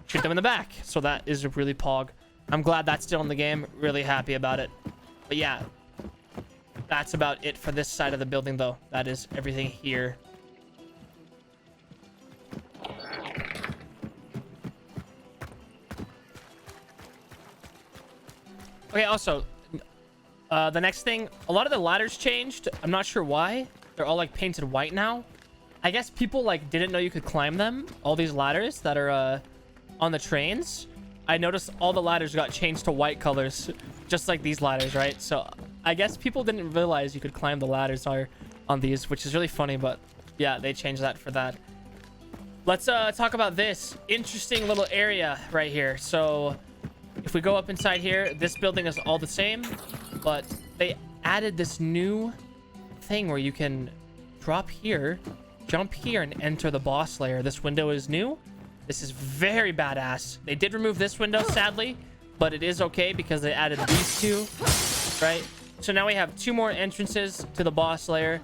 shoot them in the back. So that is really pog. I'm glad that's still in the game. Really happy about it. But yeah, that's about it for this side of the building, though. That is everything here. Okay, also, the next thing, a lot of the ladders changed. I'm not sure why. They're all like painted white now. I guess people like didn't know you could climb them. All these ladders that are on the trains. I noticed all the ladders got changed to white colors, just like these ladders, right? So I guess people didn't realize you could climb the ladders on these, which is really funny. But yeah, they changed that for that. Let's talk about this interesting little area right here. So if we go up inside here, this building is all the same, but they added this new thing where you can drop here, jump here, and enter the boss layer. This window is new. This is very badass. They did remove this window, sadly, but it is okay because they added these two, right? So now we have two more entrances to the boss layer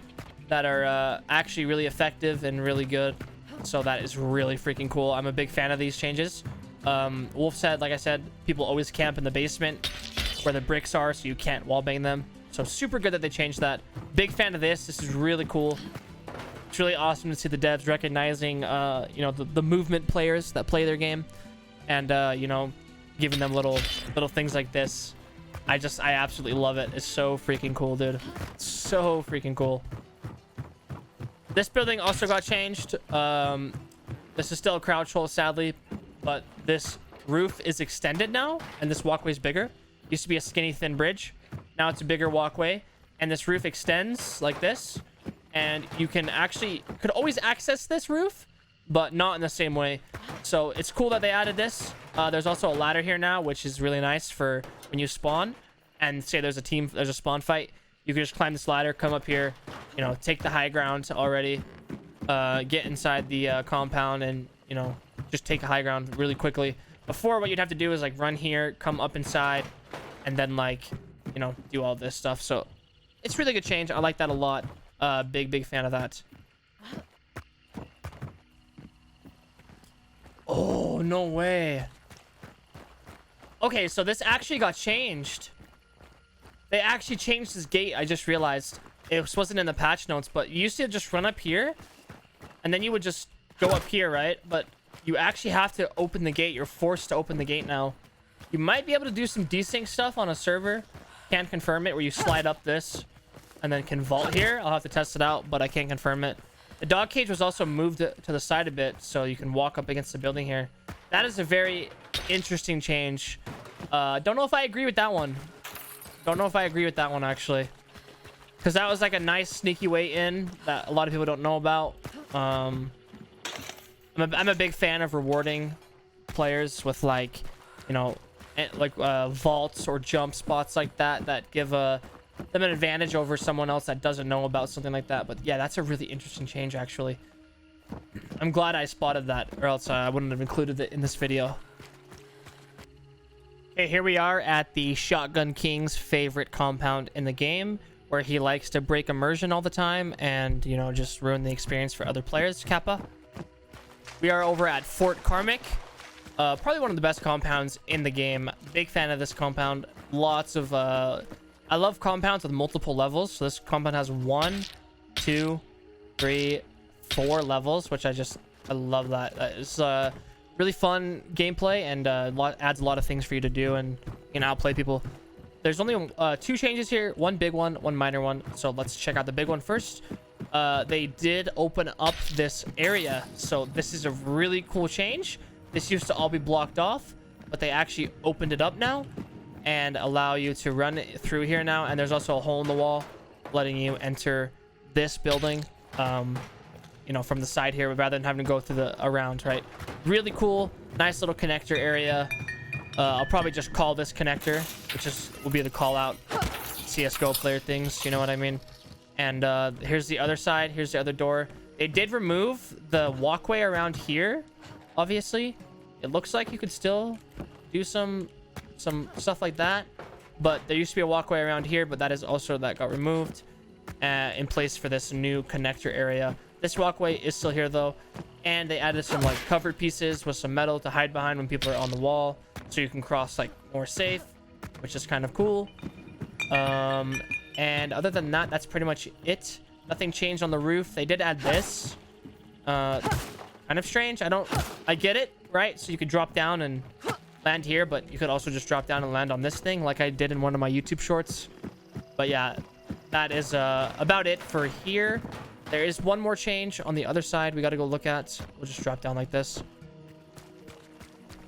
that are actually really effective and really good. So that is really freaking cool. I'm a big fan of these changes. Wolfshead, like I said, people always camp in the basement where the bricks are, so you can't wallbang them. So super good that they changed that. Big fan of this. This is really cool. It's really awesome to see the devs recognizing, you know, the movement players that play their game, and you know, giving them little things like this. I absolutely love it. It's so freaking cool, dude. So freaking cool. This building also got changed. This is still a crouch hole, sadly, but this roof is extended now, and this walkway is bigger. Used to be a skinny, thin bridge. Now it's a bigger walkway, and this roof extends like this. And you could always access this roof, but not in the same way. So it's cool that they added this. There's also a ladder here now, which is really nice for when you spawn and say there's a spawn fight. You can just climb this ladder, come up here, you know, take the high ground already, get inside the compound, and, you know, just take a high ground really quickly. Before, what you'd have to do is like run here, come up inside, and then like, you know, do all this stuff. So it's really good change. I like that a lot. Big fan of that. Oh, no way. Okay, so this actually got changed. They actually changed this gate. I just realized it wasn't in the patch notes, but you used to just run up here and then you would just go up here, right? But you actually have to open the gate. You're forced to open the gate now. You might be able to do some desync stuff on a server. Can't confirm it, where you slide up this and then can vault here. I'll have to test it out, but I can't confirm it. The dog cage was also moved to the side a bit, so you can walk up against the building here. That is a very interesting change. Don't know if I agree with that one. Don't know if I agree with that one, actually. Because that was like a nice sneaky way in that a lot of people don't know about. I'm a big fan of rewarding players with, like, you know, like vaults or jump spots like that give them an advantage over someone else that doesn't know about something like that. But yeah, that's a really interesting change, actually. I'm glad I spotted that, or else I wouldn't have included it in this video. Okay, here we are at the Shotgun King's favorite compound in the game, where he likes to break immersion all the time and, you know, just ruin the experience for other players. Kappa. We are over at Fort Carmick. Probably one of the best compounds in the game. Big fan of this compound. Lots of I love compounds with multiple levels. So this compound has 1, 2, 3, 4 levels, which I love that. It's really fun gameplay, and adds a lot of things for you to do and, you know, outplay people. There's only 2 changes here, one big one, one minor one. So let's check out the big one first. they did open up this area. So this is a really cool change. This used to all be blocked off, but they actually opened it up now and allow you to run it through here now. And there's also a hole in the wall letting you enter this building, you know, from the side here rather than having to go through the around, right? Really cool. Nice little connector area. I'll probably just call this connector, which will be the call out CSGO player things, you know what I mean? And here's the other side. Here's the other door. They did remove the walkway around here, obviously. It looks like you could still do some stuff like that, but there used to be a walkway around here, but that got removed in place for this new connector area. This walkway is still here though, and they added some like covered pieces with some metal to hide behind when people are on the wall, so you can cross like more safe, which is kind of cool. And other than that, that's pretty much it. Nothing changed on the roof. They did add this. Kind of strange. I get it, right? So you could drop down and land here, but you could also just drop down and land on this thing like I did in one of my YouTube shorts. But yeah, that is about it for here. There is one more change on the other side we got to go look at. We'll just drop down like this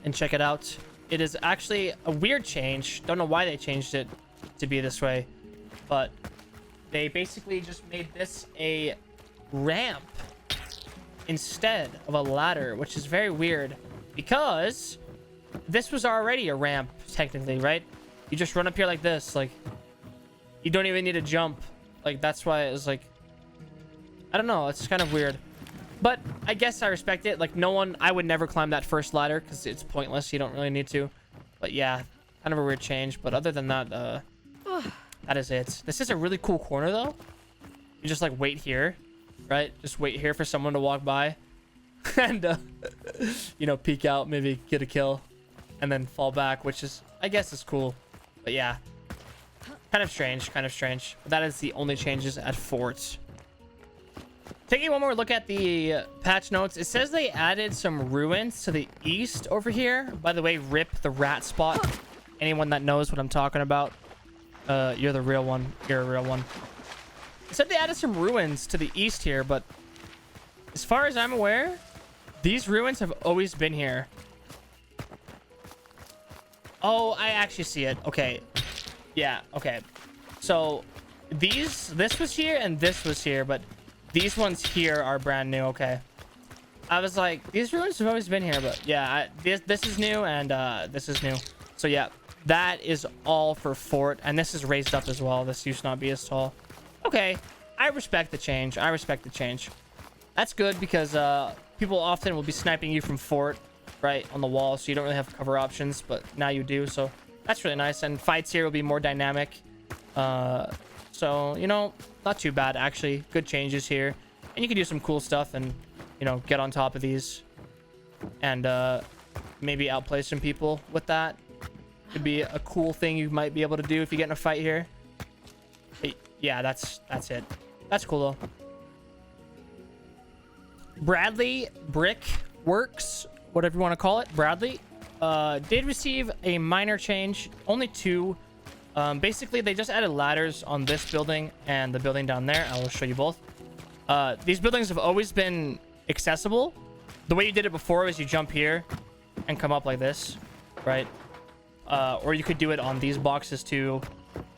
and check it out. It is actually a weird change. Don't know why they changed it to be this way, but they basically just made this a ramp instead of a ladder, which is very weird because this was already a ramp technically, right? You just run up here like this, like you don't even need to jump. Like that's why it was like, I don't know, it's kind of weird, but I guess I respect it. Like I would never climb that first ladder because it's pointless. You don't really need to. But yeah, kind of a weird change. But other than that, that is it. This is a really cool corner though. You just like wait here, right? Just wait here for someone to walk by and you know, peek out, maybe get a kill and then fall back, which is, I guess, is cool. But yeah, kind of strange. But that is the only changes at Fort. Taking one more look at the patch notes, it says they added some ruins to the east over here. By the way, rip the rat spot. Anyone that knows what I'm talking about, you're the real one. You're a real one. It said they added some ruins to the east here, but as far as I'm aware, these ruins have always been here. Oh, I actually see it. Okay. Yeah, okay. So this was here and this was here, but these ones here are brand new. Okay. I was like, these ruins have always been here, but yeah, this is new and this is new. So yeah, that is all for Fort, and this is raised up as well. This used to not be as tall. Okay, I respect the change. That's good because people often will be sniping you from Fort, right, on the wall, so you don't really have cover options, but now you do, so that's really nice. And fights here will be more dynamic. So, you know, not too bad, actually. Good changes here. And you can do some cool stuff and, you know, get on top of these. And maybe outplay some people with that. Could be a cool thing you might be able to do if you get in a fight here. But yeah, that's it. That's cool, though. Bradley Brickworks, whatever you want to call it, Bradley, did receive a minor change. Only 2. Basically, they just added ladders on this building and the building down there. I will show you both. These buildings have always been accessible. The way you did it before was you jump here and come up like this, right? Or you could do it on these boxes too.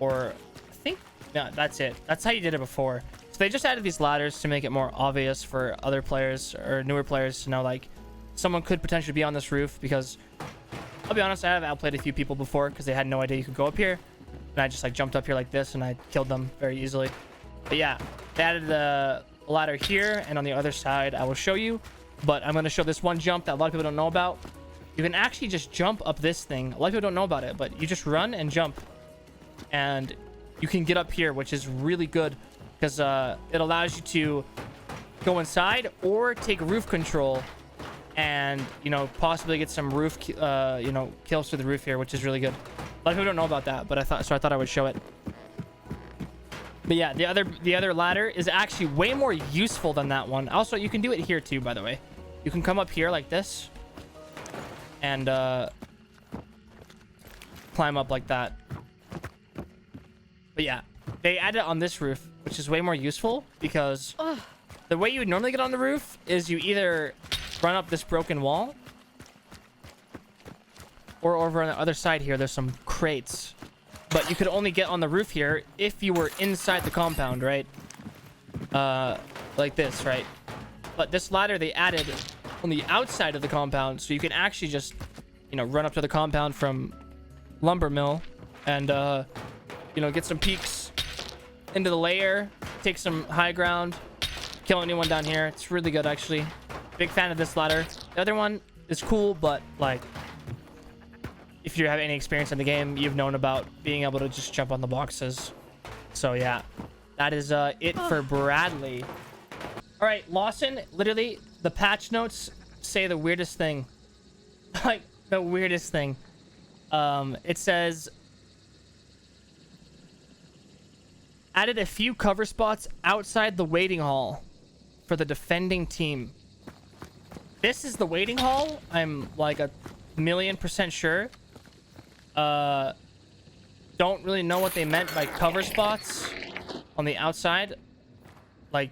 Or I think, no, that's it. That's how you did it before. So they just added these ladders to make it more obvious for other players or newer players to know, like, someone could potentially be on this roof, because I'll be honest, I have outplayed a few people before because they had no idea you could go up here. And I just like jumped up here like this and I killed them very easily. But yeah, they added the ladder here, and on the other side I will show you. But I'm going to show this one jump that a lot of people don't know about. You can actually just jump up this thing. A lot of people don't know about it, but you just run and jump. And you can get up here, which is really good because it allows you to go inside or take roof control and, you know, possibly get some roof, you know, kills through the roof here, which is really good. A lot of people don't know about that, but I thought I would show it. But yeah, the other ladder is actually way more useful than that one. Also, you can do it here too, by the way. You can come up here like this and climb up like that. But yeah, they added it on this roof, which is way more useful because the way you would normally get on the roof is you either run up this broken wall, or over on the other side here, there's some crates. But you could only get on the roof here if you were inside the compound, right? Like this, right? But this ladder they added on the outside of the compound, so you can actually just, you know, run up to the compound from lumber mill and, you know, get some peeks into the layer, take some high ground, kill anyone down here. It's really good, actually. Big fan of this ladder. The other one is cool, but, like, if you have any experience in the game, you've known about being able to just jump on the boxes. So, yeah. That is it for Bradley. All right, Lawson, literally, the patch notes say the weirdest thing. Like, the weirdest thing. It says, added a few cover spots outside the waiting hall for the defending team. This is the waiting hall. I'm like 1,000,000% sure. Don't really know what they meant by cover spots on the outside. Like,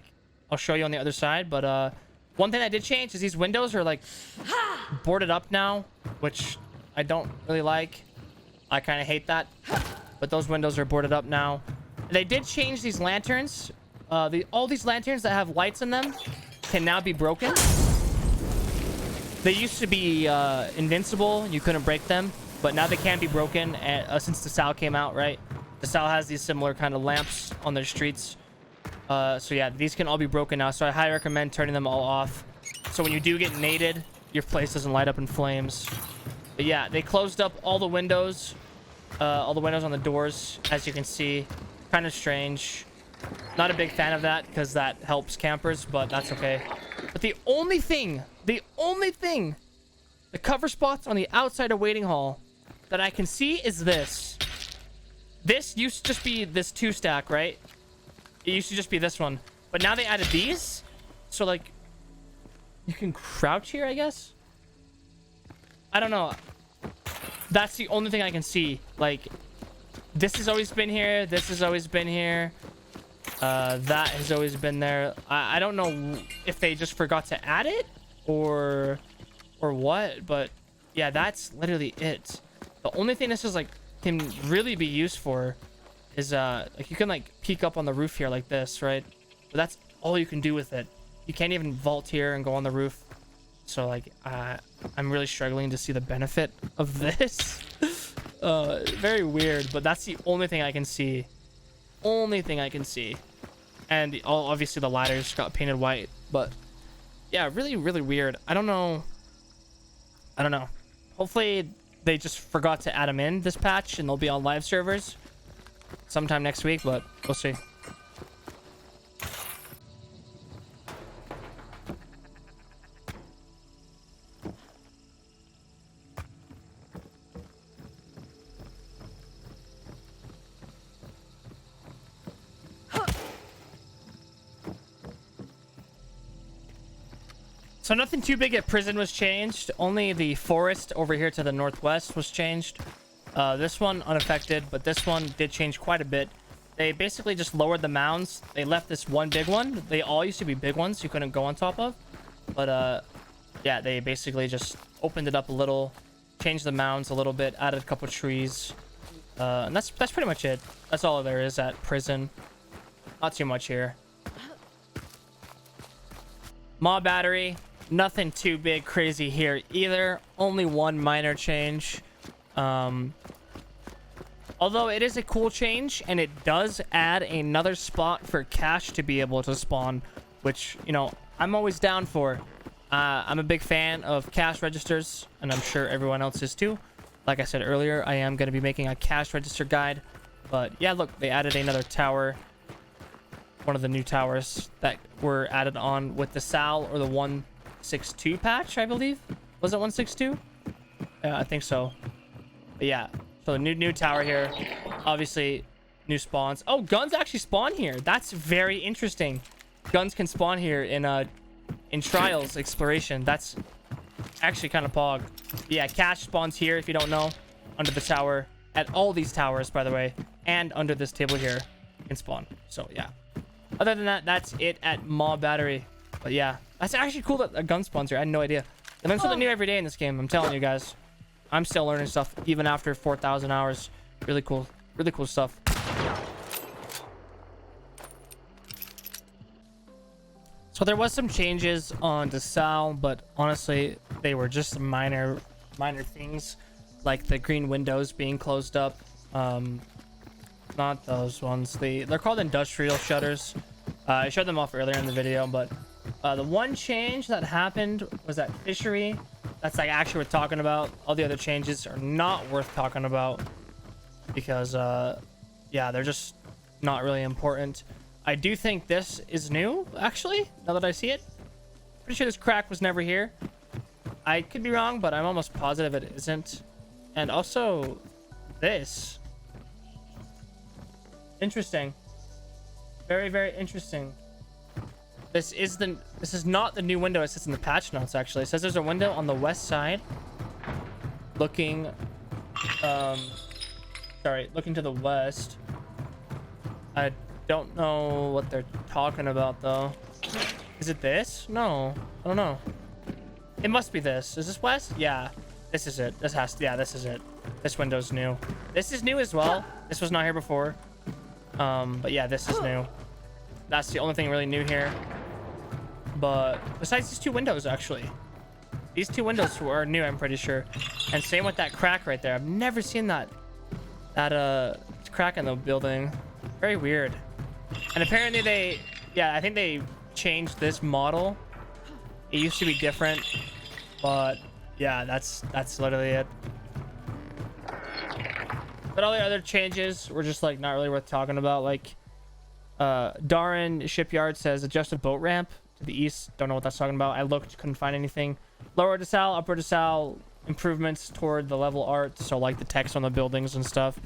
I'll show you on the other side, but one thing I did change is these windows are like boarded up now, which I don't really like. I kind of hate that, but those windows are boarded up now. They did change these lanterns. All these lanterns that have lights in them can now be broken. They used to be invincible. You couldn't break them. But now they can be broken since Desalle came out, right? Desalle has these similar kind of lamps on their streets. So yeah, these can all be broken now. So I highly recommend turning them all off. So when you do get naded, your place doesn't light up in flames. But yeah, they closed up all the windows on the doors, as you can see. Kind of strange. Not a big fan of that because that helps campers, but that's okay. But the only thing, the cover spots on the outside of waiting hall that I can see is this. This used to just be this 2-stack, right? It used to just be this one. But now they added these. So, like, you can crouch here, I guess? I don't know. That's the only thing I can see. Like, this has always been here. This has always been here. That has always been there. I don't know if they just forgot to add it or what, but yeah, that's literally it. The only thing this is like can really be used for is like you can like peek up on the roof here like this, right? But that's all you can do with it. You can't even vault here and go on the roof. So like I'm really struggling to see the benefit of this. Very weird, but that's the only thing I can see. Only thing I can see. And obviously the ladders got painted white, but yeah, really weird. I don't know. Hopefully they just forgot to add them in this patch and they'll be on live servers sometime next week, but we'll see. So nothing too big at prison was changed. Only the forest over here to the northwest was changed. This one unaffected, but this one did change quite a bit. They basically just lowered the mounds. They left this one big one. They all used to be big ones you couldn't go on top of. But yeah, they basically just opened it up a little, changed the mounds a little bit, added a couple trees. And that's pretty much it. That's all there is at prison. Not too much here. Maw Battery. Nothing too big crazy here either. Only one minor change. Although it is a cool change and it does add another spot for cash to be able to spawn, which, you know, I'm always down for. I'm a big fan of cash registers, and I'm sure everyone else is too. Like I said earlier, I am going to be making a cash register guide. But yeah, look, they added another tower. One of the new towers that were added on with the Desalle or the 162 patch, I believe. Was it 162? Yeah, I think so. But yeah, so the new tower here. Obviously, new spawns. Oh, guns actually spawn here. That's very interesting. Guns can spawn here in Trials Exploration. That's actually kind of pog. Yeah, cash spawns here, if you don't know, under the tower. At all these towers, by the way, and under this table here, you can spawn. So yeah. Other than that, that's it at Maw Battery. But yeah, that's actually cool that a gun sponsor. I had no idea. I learn something new every day in this game. I'm telling you guys. I'm still learning stuff even after 4,000 hours. Really cool stuff. So there was some changes on Desalle, but honestly, they were just minor things, like the green windows being closed up. Not those ones. They're called industrial shutters. I showed them off earlier in the video, but the one change that happened was that fishery. That's like actually worth talking about. All the other changes are not worth talking about because yeah, they're just not really important. I do think this is new, actually, now that I see it. Pretty sure this crack was never here. I could be wrong, but I'm almost positive it isn't. And also, this. Interesting. Very, very interesting. This is not the new window it says in the patch notes, actually. It says there's a window on the west side looking, looking to the west. I don't know what they're talking about, though. Is it this? No, I don't know. It must be this. Is this west? Yeah, this is it. Yeah, this is it. This window's new. This is new as well. This was not here before. But yeah, this is new. That's the only thing really new here. But besides these two windows, actually, these two windows are new, I'm pretty sure. And same with that crack right there. I've never seen that crack in the building. Very weird. And apparently I think they changed this model. It used to be different, but yeah, that's literally it. But all the other changes were just like not really worth talking about. Like Darren Shipyard says adjusted boat ramp to the east. Don't know what that's talking about. I looked, couldn't find anything. Lower Desalle, upper Desalle, improvements toward the level art, so like the text on the buildings and stuff.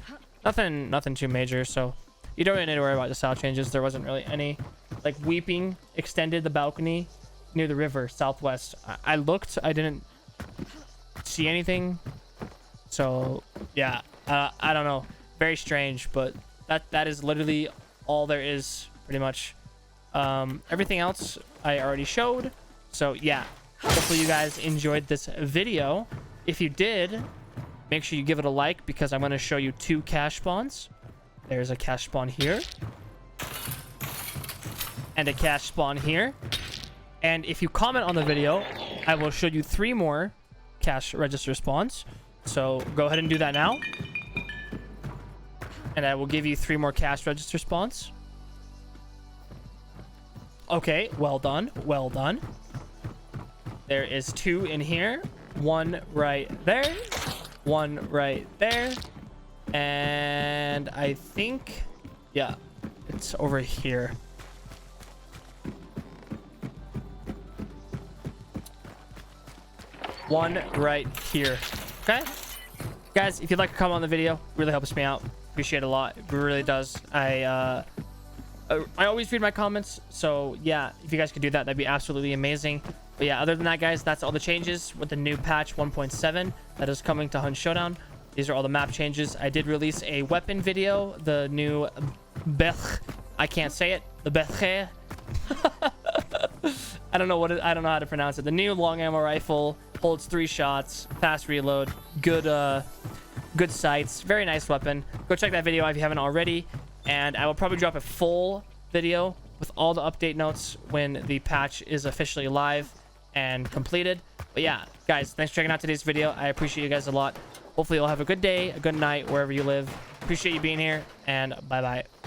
Nothing too major, so you don't really need to worry about Desalle changes. There wasn't really any. Like Weeping extended the balcony near the river southwest. I looked, I didn't see anything, so yeah, I don't know. Very strange, but that is literally all there is, pretty much. Everything else I already showed, so yeah, hopefully you guys enjoyed this video. If you did, make sure you give it a like, because I'm going to show you 2 cash spawns. There's a cash spawn here and a cash spawn here. And if you comment on the video, I will show you 3 more cash register spawns. So go ahead and do that now, and I will give you 3 more cash register spawns. Okay, well done, well done. There is 2 in here, 1 right there, 1 right there, and I think, yeah, it's over here. One right here. Okay, guys, if you'd like to comment on the video, really helps me out. Appreciate it a lot. It really does. I always read my comments, so yeah, if you guys could do that, that'd be absolutely amazing. But yeah, other than that, guys, that's all the changes with the new patch 1.7 that is coming to Hunt Showdown. These are all the map changes. I did release a weapon video, the new Bech. I can't say it. The Bech. I don't know how to pronounce it. The new long ammo rifle holds 3 shots, fast reload, good sights, very nice weapon. Go check that video out if you haven't already, and I will probably drop a full video with all the update notes when the patch is officially live and completed. But yeah, guys, thanks for checking out today's video. I appreciate you guys a lot. Hopefully you'll have a good day, a good night wherever you live. Appreciate you being here, and bye bye.